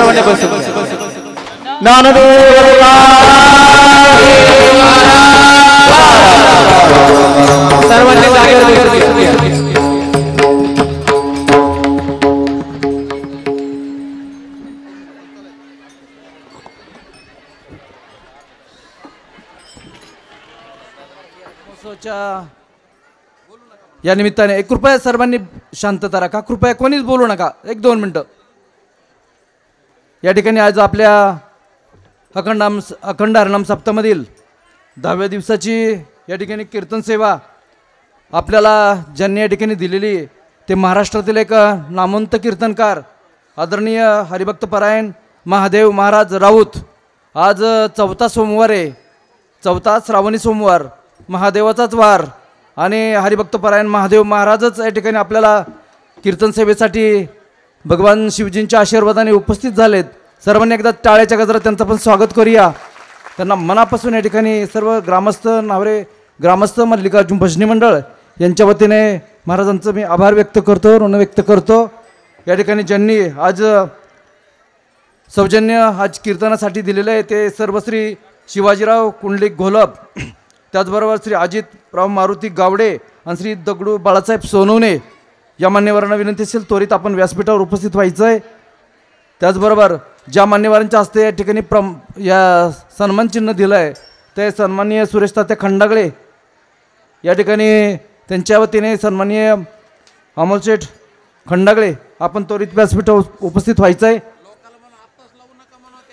सर्वांनी जागेवर बसून घ्या. महोत्सवाच्या या निमित्ताने एक कृपया सर्वांनी शांतता राखा, कृपया कोणीच बोलू नका, 1-2 मिनटं. या ठिकाणी आज आपल्या अखंड हरिनाम सप्तामधील 10व्या दिवसाची या ठिकाणी कीर्तन सेवा आपल्याला ज्यांनी या ठिकाणी दिलेली ते महाराष्ट्रातील एक नामवंत कीर्तनकार आदरणीय हरिभक्तपरायण महादेव महाराज राऊत. आज 4था सोमवार आहे, 4था श्रावणी सोमवार, महादेवाचाच वार आणि हरिभक्तपरायण महादेव महाराजच या ठिकाणी आपल्याला कीर्तन सेवेसाठी भगवान शिवजींच्या आशीर्वादाने उपस्थित झालेत. सर्वांनी एकदा टाळ्याच्या गजरात त्यांचं पण स्वागत करूया. त्यांना मनापासून या ठिकाणी सर्व ग्रामस्थ नावरे ग्रामस्थ मल्लिकार्जुन भजनी मंडळ यांच्या वतीने महाराजांचं मी आभार व्यक्त करतो, ऋण व्यक्त करतो. या ठिकाणी ज्यांनी आज सौजन्य आज कीर्तनासाठी दिलेलं आहे ते सर्व श्री शिवाजीराव कुंडलिक घोलप, त्याचबरोबर श्री अजितराव मारुती गावडे आणि श्री दगडू बाळासाहेब सोनवणे या मान्यवरांना विनंती असेल त्वरित आपण व्यासपीठावर उपस्थित व्हायचं आहे. त्याचबरोबर ज्या मान्यवरांच्या हस्ते या ठिकाणी या सन्मान चिन्ह दिलं आहे ते सन्माननीय सुरेश तात्या खंडागळे या ठिकाणी त्यांच्या वतीने सन्माननीय अमोल शेठ खंडागळे आपण त्वरित व्यासपीठावर उपस्थित व्हायचं आहे.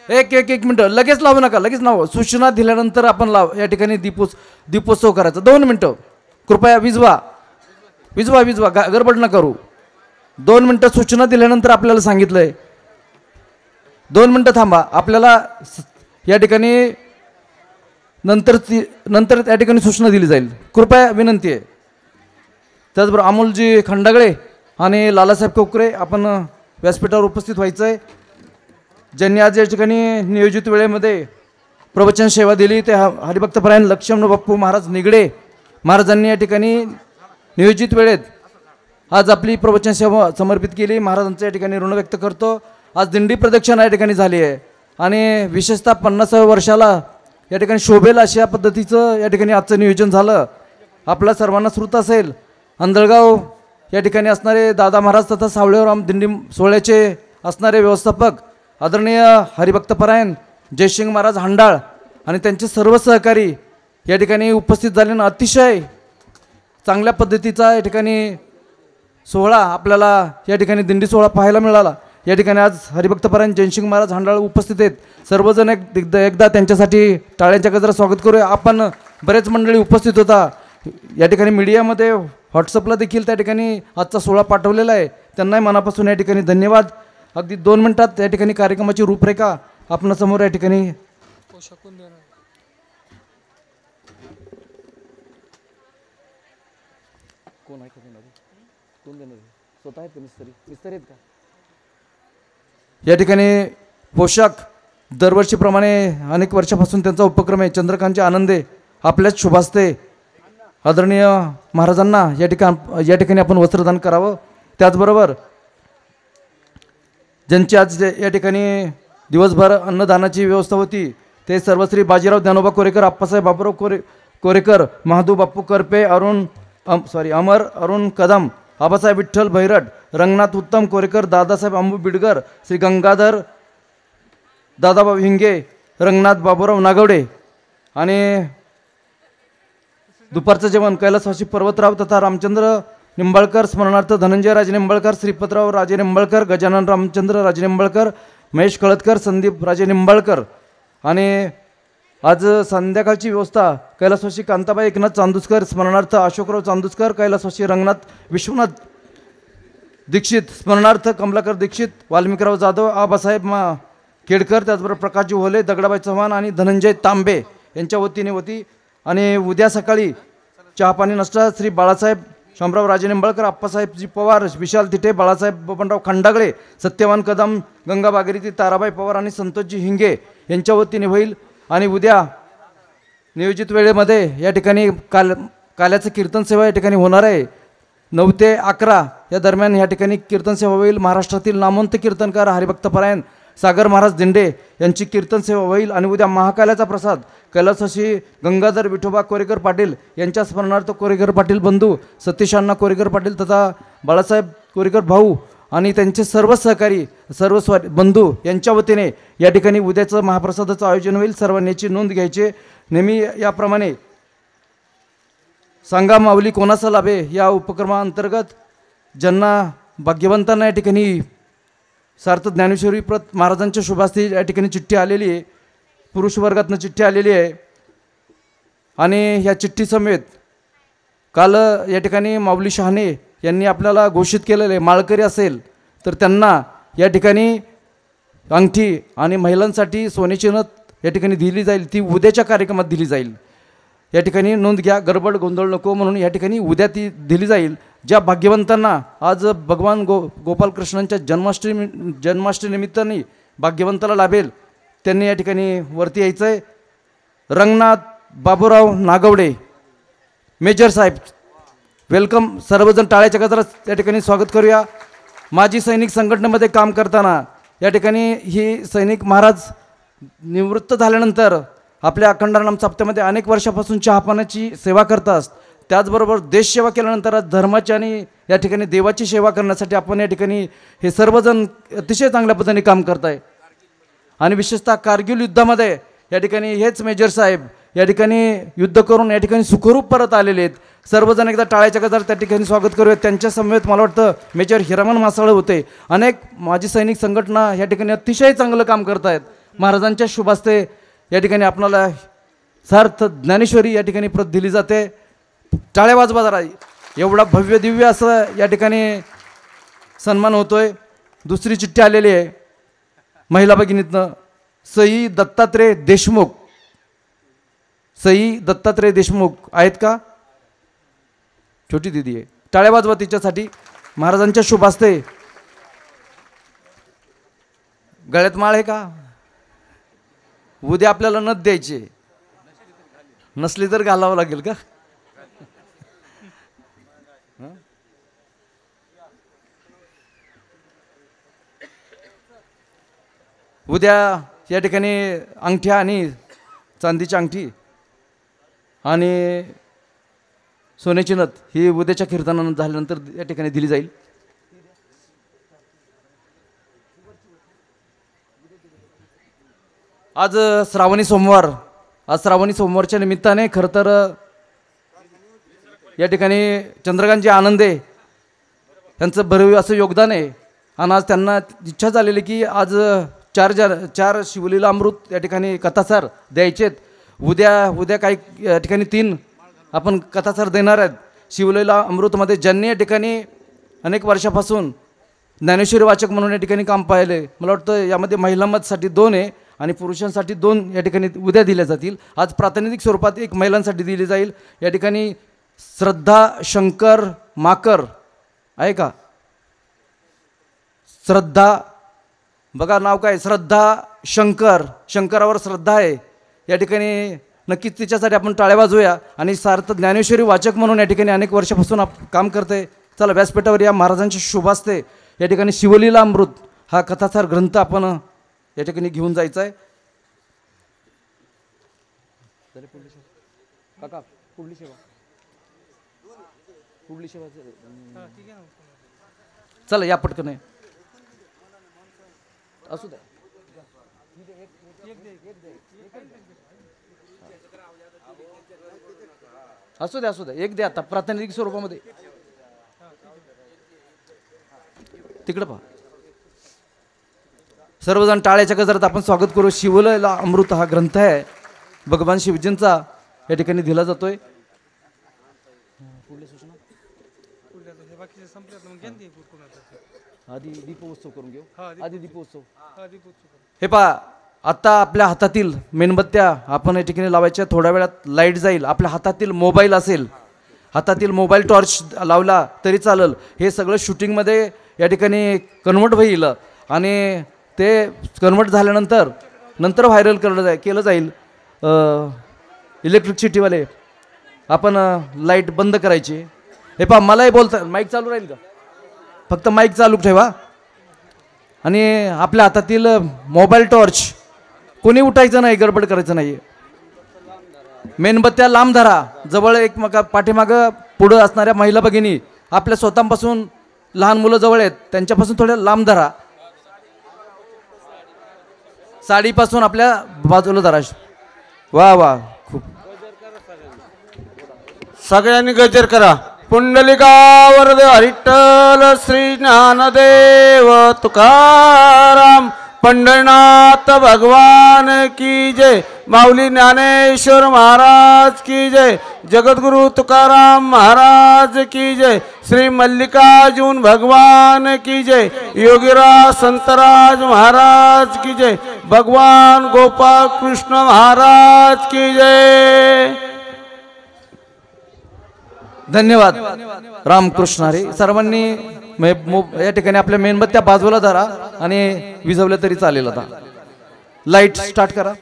एक मिनटं, लगेच लावू नका, लगेच नाव सूचना दिल्यानंतर आपण या ठिकाणी दीपोत्सव करायचा. 2 मिनटं कृपया विजवा गडबड न करू. 2 मिनटं सूचना दिल्यानंतर आपल्याला सांगितलं आहे 2 मिनटं थांबा. आपल्याला या ठिकाणी नंतर त्या ठिकाणी सूचना दिली जाईल, कृपया विनंती आहे. त्याचबरोबर अमोलजी खंडागळे आणि लालासाहेब कोकरे आपण व्यासपीठावर उपस्थित व्हायचं आहे. ज्यांनी आज या ठिकाणी नियोजित वेळेमध्ये प्रवचन सेवा दिली ते हरिभक्तपरायण लक्ष्मण बाप्पू महाराज निगडे महाराजांनी या ठिकाणी नियोजित वेळेत आज आपली प्रवचन सेवा समर्पित केली. महाराजांचं या ठिकाणी ऋण व्यक्त करतो. आज दिंडी प्रदक्षिणा या ठिकाणी झाली आहे आणि विशेषतः 50व्या वर्षाला या ठिकाणी शोभेल अशा पद्धतीचं या ठिकाणी आजचं नियोजन झालं. आपल्या सर्वांना श्रुत असेल अंधळगाव या ठिकाणी असणारे दादा महाराज तथा सावळेराम दिंडी सोहळ्याचे असणारे व्यवस्थापक आदरणीय हरिभक्तपरायण जयसिंग महाराज हांडाळ आणि त्यांचे सर्व सहकारी या ठिकाणी उपस्थित झाल्यानं अतिशय चांगल्या पद्धतीचा या ठिकाणी सोहळा आपल्याला या ठिकाणी दिंडी सोहळा पाहायला मिळाला. या ठिकाणी आज हरिभक्तपरायण जयसिंग महाराज हांडाळ उपस्थित आहेत. सर्वजण एकदा त्यांच्यासाठी टाळ्यांच्या गजरात स्वागत करूया. आपण बरेच मंडळी उपस्थित होता या ठिकाणी मीडियामध्ये व्हॉट्सअपला देखील त्या ठिकाणी आजचा सोहळा पाठवलेला आहे. त्यांनाही मनापासून या ठिकाणी धन्यवाद. अगदी 2 मिनिटात या ठिकाणी कार्यक्रमाची रूपरेखा आपणासमोर या ठिकाणी कोण आहे कोण देणार स्वतः आहेत मिस्त्री आहेत का या ठिकाणी पोशाख दरवर्षीप्रमाणे अनेक वर्षापासून त्यांचा उपक्रम आहे. चंद्रकांतचे आनंदे आपल्याच शुभास्ते आदरणीय महाराजांना या ठिकाणी आपण वस्त्रदान करावं. त्याचबरोबर ज्यांची आज या ठिकाणी दिवसभर अन्नदानाची व्यवस्था होती ते सर्व श्री बाजीराव ज्ञानोबा कोरेकर, आप्पासाहेब बापूराव कोरेकर, महादू बाप्पू करपे, अमर अरुण कदम, आबासाहेब विठ्ठल भैरट, रंगनाथ उत्तम कोरेकर, दादासाहेब अंबू बिडगर, श्री गंगाधर दादाबाब हिंगे, रंगनाथ बाबूराव नागवडे आणि दुपारचं जेवण कैलासवासी पर्वतराव तथा रामचंद्र निंबाळकर स्मरणार्थ धनंजय राजे निंबाळकर, श्रीपतराव राजे निंबाळकर, गजानन रामचंद्र राजे निंबाळकर, महेश कळतकर, संदीप राजे निंबाळकर. आणि आज संध्याकाळची व्यवस्था कैलासवासी कांताबाई एकनाथ चांदूसकर स्मरणार्थ अशोकराव चांदूसकर, कैलासवासी रंगनाथ विश्वनाथ दीक्षित स्मरणार्थ कमलाकर दीक्षित, वाल्मिकराव जाधव, आबासाहेब केडकर, त्याचबरोबर प्रकाशजी होले, दगडाबाई चव्हाण आणि धनंजय तांबे यांच्या वतीने होती. आणि उद्या सकाळी चहापाणी नाश्ता श्री बाळासाहेब शामराव राजे निंबाळकर, आप्पासाहेबजी पवार, विशाल तिठे, बाळासाहेब बबनराव खंडागळे, सत्यवान कदम, गंगा बागेरीती, ताराबाई पवार आणि संतोषजी हिंगे यांच्या वतीने होईल. आणि उद्या नियोजित वेळेमध्ये या ठिकाणी काल्याचं कीर्तन सेवा या ठिकाणी होणार आहे. 9 ते 11 या दरम्यान या ठिकाणी कीर्तन सेवा होईल. महाराष्ट्रातील नामवंत कीर्तनकार हरिभक्तपरायण सागर महाराज दिंडे यांची कीर्तन सेवा होईल. आणि उद्या महाकाल्याचा प्रसाद कैलासवासी गंगाधर विठोबा कोरेकर पाटील यांच्या स्मरणार्थ कोरेकर पाटील बंधू, सतीशांना कोरेकर पाटील तथा बाळासाहेब कोरेकर भाऊ आणि त्यांचे सर्व सहकारी बंधू यांच्या वतीने या ठिकाणी उद्याचं महाप्रसादाचं आयोजन होईल. सर्वांनी याची नोंद घ्यायची. नेहमी याप्रमाणे सांगा माऊली कोणाचा लाभे या उपक्रमाअंतर्गत ज्यांना भाग्यवंतांना या ठिकाणी सार्थ ज्ञानेश्वरी प्रत महाराजांच्या शुभास्ती या ठिकाणी चिठ्ठी आलेली आहे, पुरुष वर्गातनं चिठ्ठी आलेली आहे. आणि ह्या चिठ्ठी समेत काल या ठिकाणी माऊली शहाणे यांनी आपल्याला घोषित केलेले माळकरी असेल तर त्यांना या ठिकाणी अंगठी आणि महिलांसाठी सोन्याची नथ या ठिकाणी दिली जाईल. ती उद्याच्या कार्यक्रमात दिली जाईल. या ठिकाणी नोंद घ्या, गडबड गोंधळ नको म्हणून या ठिकाणी उद्या ती दिली जाईल. ज्या भाग्यवंतांना आज भगवान गोपालकृष्णांच्या जन्माष्टमीनिमित्ताने भाग्यवंताला लाभेल त्यांनी या ठिकाणी वरती यायचं आहे. रंगनाथ बाबूराव नागवडे मेजर साहेब वेलकम. सर्वजण टाळ्याच्या गजरात या ठिकाणी स्वागत करूया. माजी सैनिक संघटनेमध्ये काम करताना या ठिकाणी ही सैनिक महाराज निवृत्त झाल्यानंतर आपल्या अखंडाराम सप्त्यामध्ये अनेक वर्षापासून चहापानाची सेवा करतात. त्याचबरोबर देशसेवा केल्यानंतर धर्माची आणि या ठिकाणी देवाची सेवा करण्यासाठी आपण या ठिकाणी हे सर्वजण अतिशय चांगल्या पद्धतीने काम करत आहे. आणि विशेषतः कारगिल युद्धामध्ये या ठिकाणी हेच मेजर साहेब या ठिकाणी युद्ध करून या ठिकाणी सुखरूप परत आलेले आहेत. सर्वजण एकदा टाळ्याच्या गजरात त्या ठिकाणी स्वागत करूयात. त्यांच्या समवेत मला वाटतं मेजर हिरामन मासाळे होते. अनेक माजी सैनिक संघटना या ठिकाणी अतिशय चांगलं काम करत आहेत. महाराजांच्या शुभास्ते या ठिकाणी आपणाला सार्थ ज्ञानेश्वरी या ठिकाणी प्रत दिली जाते. टाळ्या वाजवा जरा. एवढा भव्य दिव्य असं या ठिकाणी सन्मान होतोय. दुसरी चिठ्ठी आलेली आहे महिला भगिनीतनं. सई दत्तात्रय देशमुख. सई दत्तात्रय देशमुख आहेत का? छोटी दिदी आहे. टाळ्या वाजवा तिच्यासाठी. महाराजांच्या शुभास्ते. गळ्यात माळ आहे का? उद्या आपल्याला नथ द्यायची. नसली तर घालावं लागेल का? उद्या या ठिकाणी अंगठ्या आणि चांदीची अंगठी आणि सोन्याची नथ ही उद्याच्या कीर्तनानं झाल्यानंतर या ठिकाणी दिली जाईल. आज श्रावणी सोमवार. आज श्रावणी सोमवारच्या निमित्ताने खरं तर या ठिकाणी चंद्रकांतजी आनंदे यांचं भरीव असं योगदान आहे. आणि आज त्यांना इच्छा झालेली की आज चार शिवलीला अमृत या ठिकाणी कथासार द्यायचेत. उद्या काही या ठिकाणी 3 आपण कथासार देणार आहेत. शिवलीला अमृतमध्ये ज्यांनी या ठिकाणी अनेक वर्षापासून ज्ञानेश्वरी वाचक म्हणून या ठिकाणी काम पाहिले. मला वाटतं यामध्ये महिलांसाठी 2 आहे आणि पुरुषांसाठी 2 या ठिकाणी उद्या दिल्या जातील. आज प्रातिनिधिक स्वरूपात 1 महिलांसाठी दिली जाईल. या ठिकाणी श्रद्धा शंकर माकर आहे का? श्रद्धा बघा नाव काय? श्रद्धा शंकर. शंकरावर श्रद्धा आहे. या ठिकाणी नक्कीच तिच्यासाठी आपण टाळ्या वाजवूया. आणि सार्थ ज्ञानेश्वरी वाचक म्हणून या ठिकाणी अनेक वर्षापासून काम करते. चला व्यासपीठावर या. महाराजांच्या शुभास्ते या ठिकाणी शिवलीला अमृत हा कथासार ग्रंथ आपण या ठिकाणी घेऊन जायचा आहे. काका पुढली सेवा. पुढली सेवा चला या पटकन आहे. असू द्या. असू द्या एक द्या. आता प्रातिनिधिक स्वरूपामध्ये तिकडं पहा. सर्वजण टाळ्याच्या गजरात आपण स्वागत करू. शिवलीला अमृत हा ग्रंथ आहे भगवान शिवजींचा या ठिकाणी दिला जातोय. आधी दीपोत्सव करून घेऊ. आधी दीपोत्सव. हे पहा आता आपल्या हातातील मेणबत्त्या आपण या ठिकाणी लावायच्या. थोड्या वेळात लाईट जाईल. आपल्या हातातील मोबाईल असेल, हातातील मोबाईल टॉर्च लावला तरी चालेल. हे सगळं शूटिंगमध्ये या ठिकाणी कन्वर्ट होईल आणि ते कन्वर्ट झाल्यानंतर व्हायरल केलं जाईल. इलेक्ट्रिसिटीवाले आपण लाईट बंद करायची. हे पहा मलाही बोलता माईक चालू राहील का? फक्त माईक चालू ठेवा. आणि आपल्या हातातील मोबाईल टॉर्च कोणी उठायचं नाही, गडबड करायचं नाही. मेणबत्त्या लांब धरा. जवळ एकमेका पाठीमागं पुढं असणाऱ्या महिला भगिनी आपल्या स्वतःपासून लहान मुलं जवळ आहेत त्यांच्यापासून थोड्या लांब धरा. साडीपासून आपल्या बाजूला धरा. वा खूप सगळ्यांनी गजर करा. पुंडलिका वरदे हरिठ्ठल श्री ज्ञानदेव तुकाराम पंढरनाथ भगवान की जय. माऊली ज्ञानेश्वर महाराज की जय. जगद्गुरु तुकाराम महाराज की जय. श्री मल्लिकार्जुन भगवान की जय. योगीराज संतराज महाराज की जय. भगवान गोपाल कृष्ण महाराज की जय. धन्यवाद रामकृष्ण हरी. सर्वांनी या ठिकाणी आपल्या मेणबत्त्या बाजूला धरा आणि विझवलं तरी चालेल. आता लाईट स्टार्ट करा.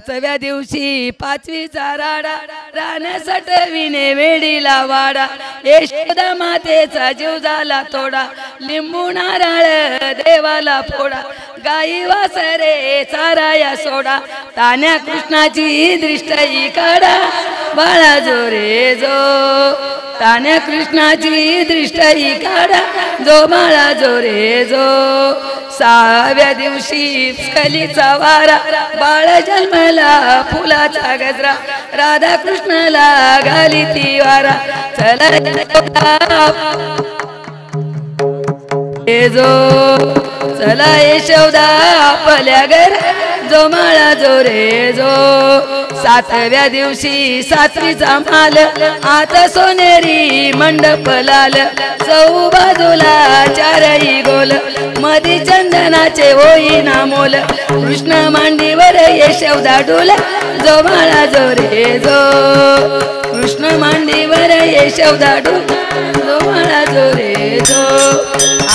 चव्या दिवशी पाचवीचा राडा रान सटविने वेडीला वाडा. यशोदा मातेचा जीव झाला थोडा लिंबू नारळ देवाला फोडा. गाई वासरे चाराया सोडा तान्या कृष्णाची दृष्टही काढा. बाळा जो रे जो तान्या कृष्णाची दृष्टही काढा. जो बाळा जो रे जो. 6व्या दिवशी कलीचा वारा बाळ जन्मला फुलाचा गजरा. राधा कृष्णाला घाली ती वारा. चला जो चला यशोदा आपल्या घर. जो माळा जो रे जो. 7व्या दिवशी सासरीचा माल आता सोनेरी मंडप लाल. चौ बाजूला चारही गोल मधी चंदनाचे होईना मोल. कृष्ण मांडीवर यशोदा डोल. जो माळा जो रे जो. कृष्ण मांडीवर यशोदा डोल. जो माळा जो रे जो.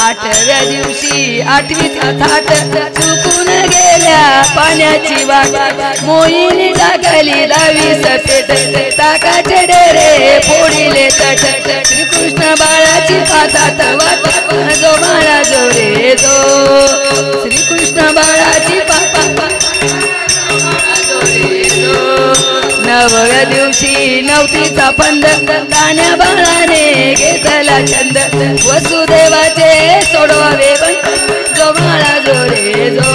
8व्या दिवशी 8वीचा थाट चुकून गेल्या पाण्याची वाट. मोहिनी टाकली 10वी सफेद ताकाचे डेरे फोडिले तट. श्रीकृष्ण बाळाची पातात वाट. जो बाळा जो रे जो. श्रीकृष्ण बाळाची पातात जो रे जो. 9व्या दिवशी 9तीचा फंद तान्या बाळाने घेतला छंद. वसुदेवाचे सोडवावे बंद. जो बाळा जो रे जो.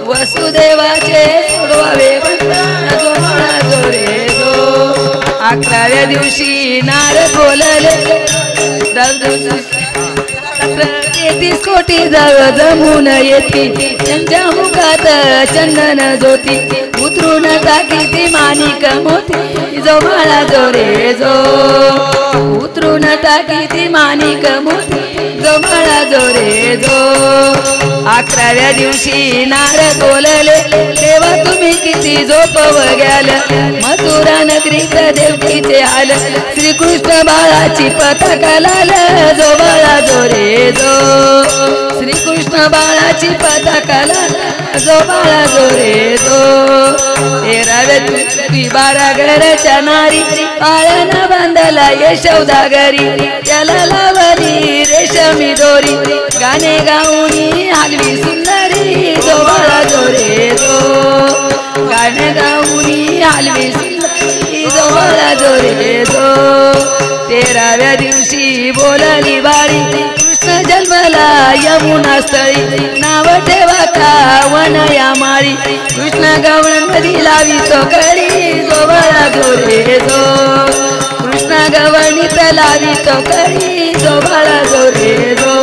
वसुदेवाचे सोडवावे बंद. जो बाळा जो रे जो. 11व्या दिवशी नारद बोलले. 33 कोटी जळ जमून येती. त्यांच्या मुखात चंदन ज्योती. उतरून टाकी ती माणिक मोती. जो बाळा जो रे जो. उतरून टाकी ती माणिक मोती. जो बाळा जो रे जो. 11व्या दिवशी नारद बोलले. देवा तुम्ही किती झोपव घ्याल. मथुरा नगरीत देवकीचे हाल. श्रीकृष्ण बाळाची पताका लाल. जो बाळा जो रे जो. श्रीकृष्ण बाळाची पताका लाल. जो बाळा जो रे जो. 13व्या दिवशी 12 घरच्या नारी पाळण बांधला यशोदा घरी. त्याला लावली रेशमी दोरी. गाणे गाऊनी हलवी सुंदरी. जो बाळा जो रे जो. गाणे गाऊनी हलवी सुंदरी. जो बाळा जो रे जो. 13व्या दिवशी बोलली बाळी. कृष्ण जन्मला यमुना स्थळी. नाव ठेवा का वन या माळी. कृष्ण गवळण मध्ये लावी तो कळी. जो बाळा जो रे जो. कृष्ण गवळणीत लावी तो कळी. जो बाळा जो रे जो.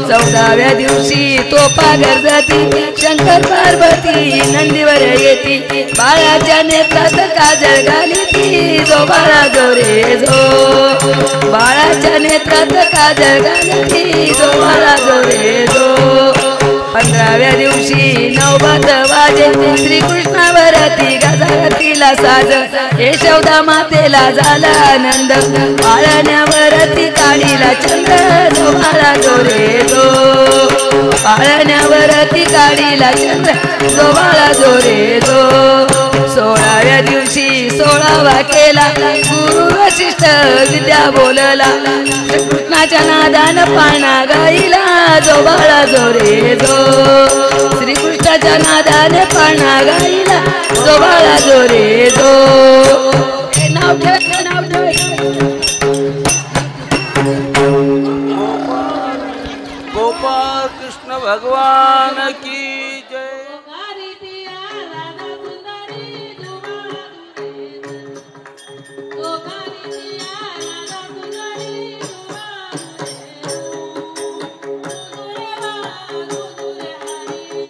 14व्या दिवशी तोफा गरजती. शंकर पार्वती नंदीवर येती. बाळाच्या नेत्रात काजळ घाली ती. जो बाळा जो रे जो. बाळाच्या नेत्रात काजळ घाली ती. जो बाळा जो रे जो. 15व्या दिवशी नवबात वाजे. श्रीकृष्णावरती गजारतीला साज. यशोदा मातेला झाला आनंद. पाळण्यावरती काढीला चंद्र. जो बाळा जो रे जो. पाळण्यावरती काढीला चंद्र. जो बाळा जो रे जो. 16व्या दिवशी 16वा केला. गुरु वशिष्ठ विद्या बोलला. कृष्णाच्या नादान पाळणा गाईला. जो बाळा जो रे जो. श्रीकृष्णाच्या नादाने पाळणा गाईला. जो बाळा जो रे जो.